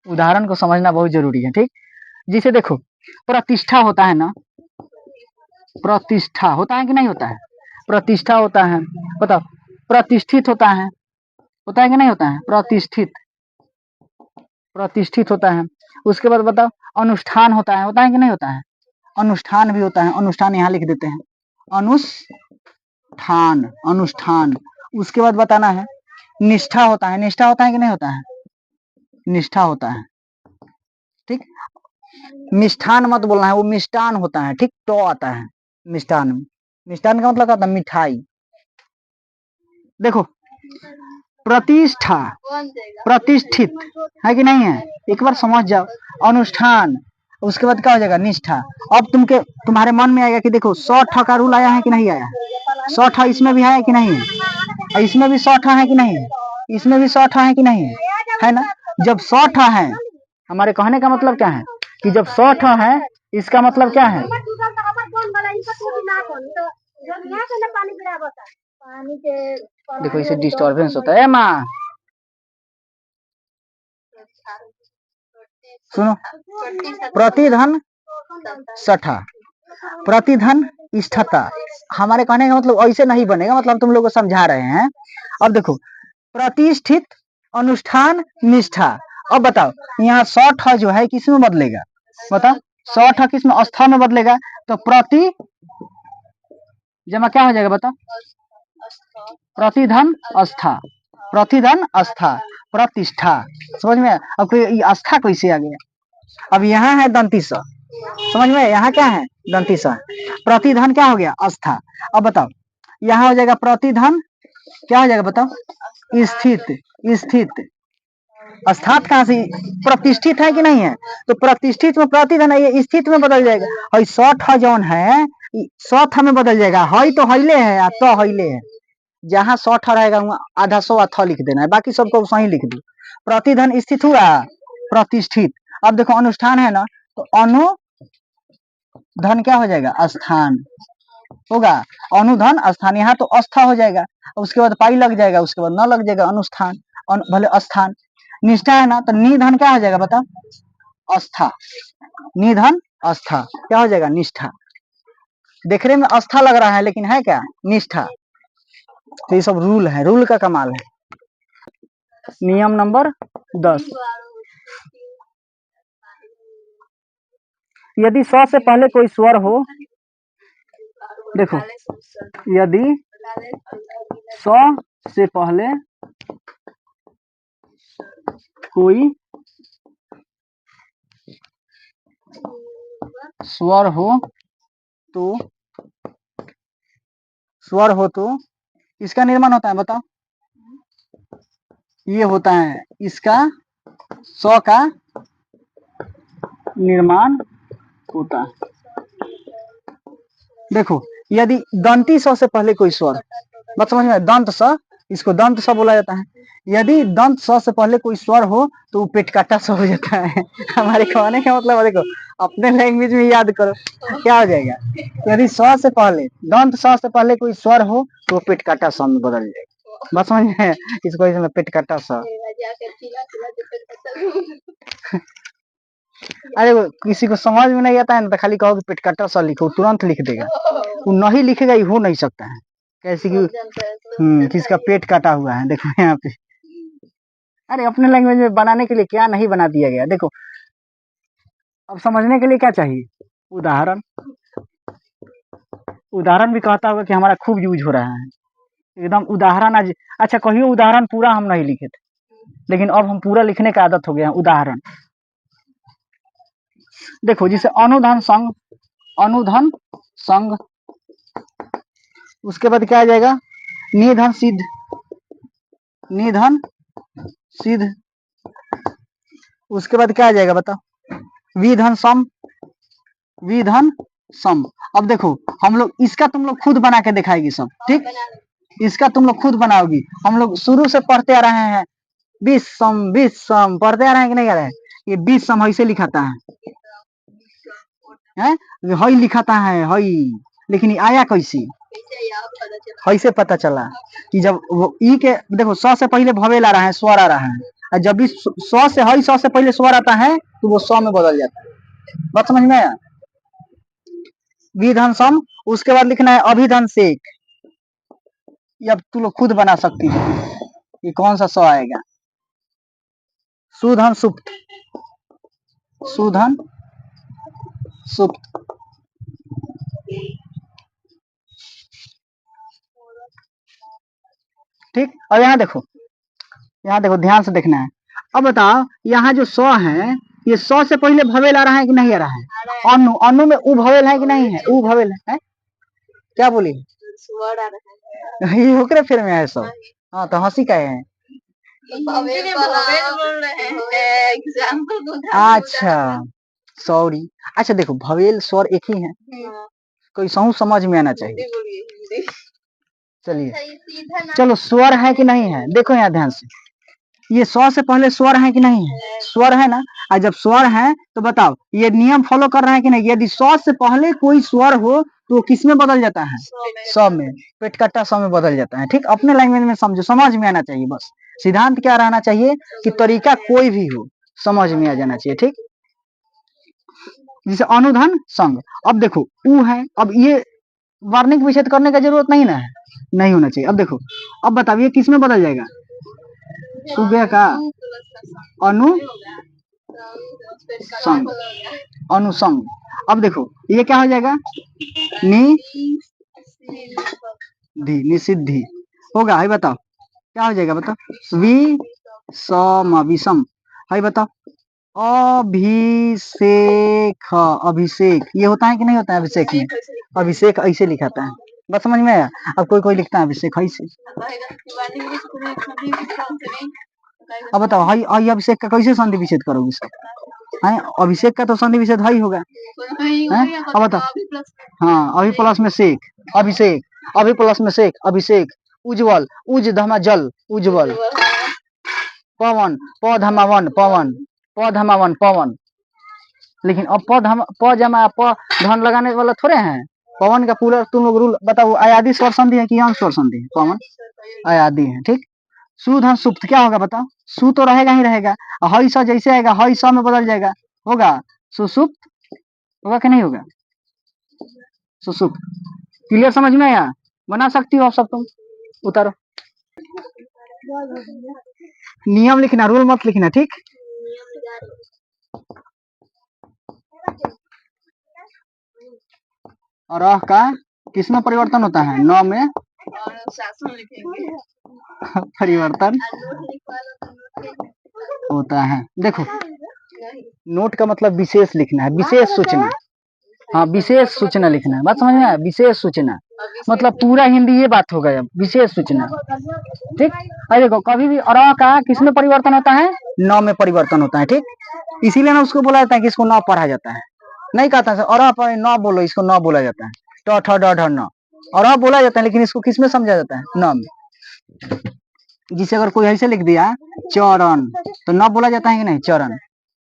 उदाहरण को समझना बहुत जरूरी है, ठीक। जिसे देखो प्रतिष्ठा होता है ना, प्रतिष्ठा होता है कि नहीं होता है, प्रतिष्ठा होता है, बताओ प्रतिष्ठित होता है कि नहीं होता है, प्रतिष्ठित प्रतिष्ठित होता है। उसके बाद बताओ अनुष्ठान होता है कि नहीं होता है, अनुष्ठान भी होता है। अनुष्ठान यहाँ लिख देते हैं, अनुष्ठान अनुष्ठान। उसके बाद बताना है निष्ठा होता है, निष्ठा होता है कि नहीं होता है, निष्ठा होता है, ठीक। मिष्ठान मत बोलना है, वो मिष्टान होता है, ठीक। तो आता है मिष्टान, मिष्टान का मतलब क्या होता है, मिठाई। देखो प्रतिष्ठा प्रतिष्ठित है कि नहीं है, एक बार समझ जाओ। अनुष्ठान, उसके बाद क्या हो जाएगा, निष्ठा। अब तुम्हारे मन में आएगा कि देखो 100 का रूल आया है कि नहीं आया, 100 इसमें भी है कि नहीं है, इसमें भी 100 है कि नहीं है, इसमें भी 100 है कि नहीं है ना। जब 100 है, हमारे कहने का मतलब क्या है कि जब 100 है इसका मतलब क्या है, देखो इसे डिस्टर्बेंस होता है माँ, सुनो प्रतिधन सठा, प्रतिधन इष्टता। हमारे कहने का मतलब ऐसे नहीं बनेगा, मतलब तुम लोग को समझा रहे हैं। अब देखो प्रतिष्ठित, अनुष्ठान, निष्ठा। अब बताओ यहाँ 100 जो है किस में बदलेगा, बताओ 100 किस में, अस्था में बदलेगा। तो प्रति जमा क्या हो जाएगा बताओ, प्रतिधन अस्था, प्रतिधन अस्था, प्रतिष्ठा। समझ में। अब आस्था कैसे आ गया, अब यहाँ है दंती स, समझ में, यहाँ क्या है दंती स, प्रतिधन क्या हो गया आस्था। अब बताओ यहाँ हो जाएगा प्रतिधन, क्या हो जाएगा बताओ, स्थित, स्थित। अस्थात कहाँ से, प्रतिष्ठित है कि नहीं है, तो प्रतिष्ठित में प्रतिधन है, ये स्थित में बदल जाएगा। और 100 जौन है 100 में बदल जाएगा, हई तो हईले है या तो हईले है। जहाँ 100 रहेगा वहाँ आधा 100 लिख देना है, बाकी सबको सही लिख दो। प्रतिधन स्थित हुआ, प्रतिष्ठित। अब देखो अनुष्ठान है ना, तो अनुधन क्या हो जाएगा, स्थान होगा, अनुधन स्थान। यहाँ तो अस्था हो जाएगा, उसके बाद पाई लग जाएगा, उसके बाद न लग जाएगा, अनुष्ठान भले स्थान। निष्ठा है ना, तो निधन क्या हो जाएगा बताओ, अस्था, निधन अस्था क्या हो जाएगा, निष्ठा। देखने में अस्था लग रहा है लेकिन है क्या, निष्ठा। तो ये सब रूल है, रूल का कमाल है। नियम नंबर 10, यदि 100 से पहले कोई स्वर हो, देखो यदि 100 से पहले कोई स्वर हो तो इसका निर्माण होता है, बताओ ये होता है इसका 100 का निर्माण होता है। देखो यदि दंती स से पहले कोई स्वर, बात समझ में, दंत स, इसको दंत स बोला जाता है। यदि दंत स से पहले कोई स्वर हो तो वो पेट काटा स हो जाता है। हमारे कहने का मतलब है, देखो अपने लैंग्वेज में याद करो क्या हो जाएगा। यदि स से पहले, दंत स से पहले कोई स्वर हो तो वो पेट काटा स में बदल जाएगा। बात समझ में, इसको इसमें पेट काटा स। अरे किसी को समझ में नहीं आता है ना तो खाली कहो कि पेट काटा सा लिखो, तुरंत लिख देगा। वो नहीं लिखेगा, ये हो नहीं सकता है। कैसे कि किसका पेट काटा हुआ है, देखो यहाँ पे। अरे अपने लैंग्वेज में बनाने के लिए क्या नहीं बना दिया गया, देखो। अब समझने के लिए क्या चाहिए, उदाहरण। उदाहरण भी कहता होगा कि हमारा खूब यूज हो रहा है, एकदम उदाहरण। आज अच्छा कहियो उदाहरण पूरा हम नहीं लिखे थे, लेकिन अब हम पूरा लिखने का आदत हो गया उदाहरण। देखो जिसे अनुधन संग, अनुधन संग, उसके बाद क्या आ जाएगा, निधन सिद्ध, निधन सिद्ध। उसके बाद क्या आ जाएगा बताओ, विधन सम, विधन सम। अब देखो हम लोग इसका तुम लोग खुद बना के दिखाएगी सब, ठीक। इसका तुम लोग खुद बनाओगी। हम लोग शुरू से पढ़ते आ रहे हैं, विषम पढ़ते आ रहे हैं कि नहीं आ रहे हैं। ये विषम ऐसे लिखाता है, हई लिखाता है हई, लेकिन ये आया कैसे, कैसे पता चला कि जब वो ई के, देखो स से पहले भवेल आ रहा है, स्वर आ रहा है, और जब भी स से हई, स से पहले स्वर आता है तो वो स में बदल जाता है। बात समझ में आया। विधन सम, उसके बाद लिखना है अभिधन सेक। ये अब तू लोग खुद बना सकती है, ये कौन सा स आएगा। सुधन सुप्त, सुधन सुप्त, ठीक। और यहाँ देखो, यहाँ देखो ध्यान से देखना है। अब बताओ यहाँ जो स है, ये स से पहले भवेल आ रहा है कि नहीं आ रहा है। अनु, अनु में उ भवेल है कि नहीं है, उ भवेल है, क्या बोली, ये ओकरे फिर में है सब। हाँ तो हंसी का है। अच्छा सॉरी, अच्छा देखो भवेल स्वर एक ही है, कोई सहू समझ में आना चाहिए। चलिए चलो, स्वर है कि नहीं है, देखो यहाँ ध्यान से। ये स्व से पहले स्वर है कि नहीं है, स्वर है ना। और जब स्वर है तो बताओ ये नियम फॉलो कर रहा है कि नहीं। यदि स्व से पहले कोई स्वर हो तो किस में बदल जाता है, स में, पेट कट्टा स में बदल जाता है, ठीक। अपने लैंग्वेज में समझो, समझ में आना चाहिए बस। सिद्धांत क्या रहना चाहिए कि तरीका कोई भी हो समझ में आ जाना चाहिए, ठीक। जैसे अनुधन संग, अब देखो उ है, अब ये वर्णिक विच्छेद करने का जरूरत नहीं ना है, नहीं होना चाहिए। अब देखो, अब बताओ ये किस में बदल जाएगा, सुबह का अनु संग, अनुसंग। अब देखो ये क्या हो जाएगा, नि धी, निषिद्धि होगा, है बताओ क्या हो जाएगा, बताओ वि सम, विषम, है बताओ। अभिषेक, अभिषेक ये होता है कि नहीं होता है, अभिषेक में, अभिषेक ऐसे लिखाता है। बस समझ में आया। अब कोई कोई लिखता है अभिषेक ऐसे। अब बताओ हई हई अभिषेक का कैसे संधि विच्छेद करोगे सब, है अभिषेक का तो संधि विच्छेद हई होगा, है। अब बताओ, हाँ अभी प्लस में शेख, अभिषेक, अभी प्लस में शेख, अभिषेक। उज्जवल, उज धमा जल, उज्जवल। पवन, प धमा वन, पवन, प धमा वन, पवन। लेकिन अब प जमा प धन लगाने वाला थोड़े हैं। पवन का पूरा तुम लोग रूल बताओ, अयादी स्वर संधि है कि अंश स्वर संधि है, पवन अयादी है, ठीक। सुधन सुप्त क्या होगा बताओ, सु तो रहेगा ही रहेगा, हई स जैसे आएगा हई स में बदल जाएगा, होगा सुसुप्त, होगा कि नहीं होगा, सुसुप्त। क्लियर, समझ में आया, बना सकती हो आप सब तुम, उतारो। नियम लिखना, रूल मत लिखना, ठीक। और अ का किसमें परिवर्तन होता है, न में परिवर्तन होता है। देखो नोट का मतलब विशेष लिखना है, विशेष सूचना। हाँ विशेष सूचना लिखना है, बात समझ में आया, विशेष सूचना मतलब पूरा हिंदी ये बात हो गया, विशेष सूचना, ठीक। अरे देखो कभी भी अ का किसमें परिवर्तन होता है, न में परिवर्तन होता है, ठीक। इसीलिए ना उसको बोला जाता है कि इसको न पढ़ा जाता है, नहीं कहता है। और आप न बोलो, इसको न बोला जाता है। ट ठ ड ढ न, और अब बोला जाता है, लेकिन इसको किस में समझा जाता है? न में। जिसे अगर कोई ऐसे लिख दिया चरण, तो न बोला जाता है कि नहीं? चरण।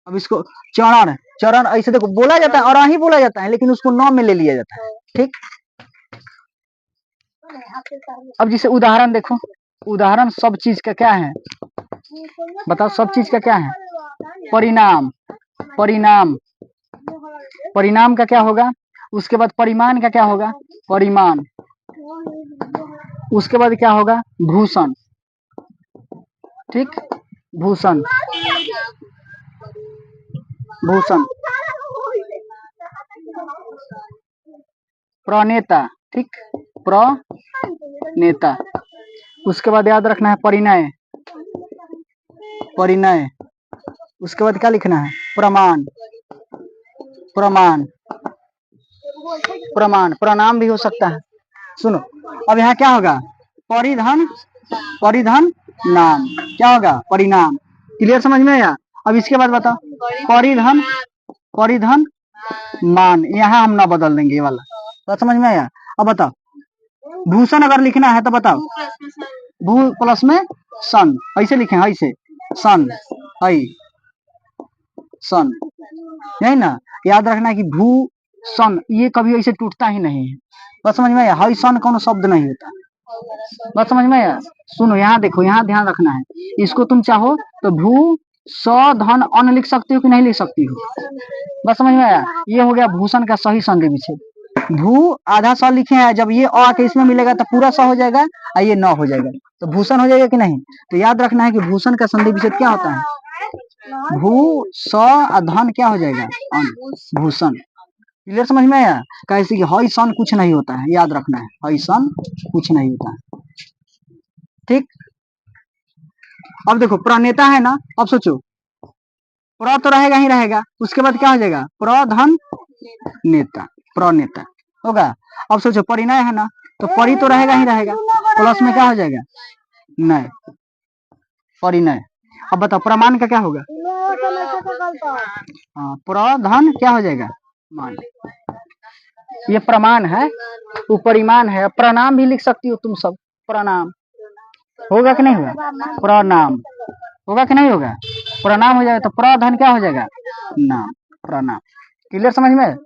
अब इसको चरण, चरण ऐसे देखो बोला जाता है और ही बोला जाता है, लेकिन उसको न में ले लिया जाता है। ठीक। अब जिसे उदाहरण देखो, उदाहरण सब चीज का क्या है? बताओ, सब चीज का क्या है? परिणाम। परिणाम, परिणाम का क्या होगा? उसके बाद परिमाण का क्या होगा? परिमाण। उसके बाद क्या होगा? भूषण। ठीक, भूषण। भूषण, प्रणेता। ठीक, प्रणेता। उसके बाद याद रखना है परिणय। परिणय। उसके बाद क्या लिखना है? प्रमाण। प्रमाण, प्रमाण। प्रणाम भी हो सकता है। सुनो, अब यहाँ क्या होगा? परिधन, परिधन नाम। क्या होगा? परिणाम। क्लियर, समझ में आया? अब इसके बाद बताओ, परिधन, परिधन मान। यहाँ हम ना बदल देंगे ये वाला, तो समझ में आया? अब बताओ, भूषण अगर लिखना है तो बताओ, भू प्लस में सन, ऐसे लिखे, ऐसे सन, सन, यही ना? याद रखना है कि भू सन ये कभी ऐसे टूटता ही नहीं है। बस समझ में आया? हई सन कौन शब्द नहीं होता। बस समझ में आया? सुनो, यहाँ देखो, यहाँ ध्यान रखना है। इसको तुम चाहो तो भू स धन अन लिख सकती हो कि नहीं लिख सकती हो? बस समझ में आया? ये हो गया भूषण का सही संधि विच्छेद। भू आधा स लिखे हैं, जब ये अ के इसमें मिलेगा तो पूरा स हो जाएगा और ये न हो जाएगा, तो भूषण हो जाएगा कि नहीं? तो याद रखना है कि भूषण का संधि विच्छेद क्या होता है? भू स धन क्या हो जाएगा? अन, भूषण। क्लियर, समझ में आया? कैसे कि हई सन कुछ नहीं होता है, याद रखना है, हई सन कुछ नहीं होता है। ठीक। अब देखो, प्रणेता है ना, अब सोचो, प्र तो रहेगा ही रहेगा, उसके बाद क्या हो जाएगा? प्रधन नेता, प्रणेता होगा। अब सोचो, परिणय है ना, तो परि तो रहेगा ही रहेगा, प्लस में क्या हो जाएगा? नय, परिणय। अब बताओ, प्रमाण का क्या होगा? हाँ, प्रधन क्या हो जाएगा? मान। ये प्रमाण है, वो परिमाण है। प्रणाम भी लिख सकती हो तुम सब, प्रणाम होगा कि नहीं होगा? प्रणाम होगा कि नहीं होगा? प्रणाम हो जाएगा, तो प्रधन क्या हो जाएगा? नाम, प्रणाम। क्लियर, समझ में?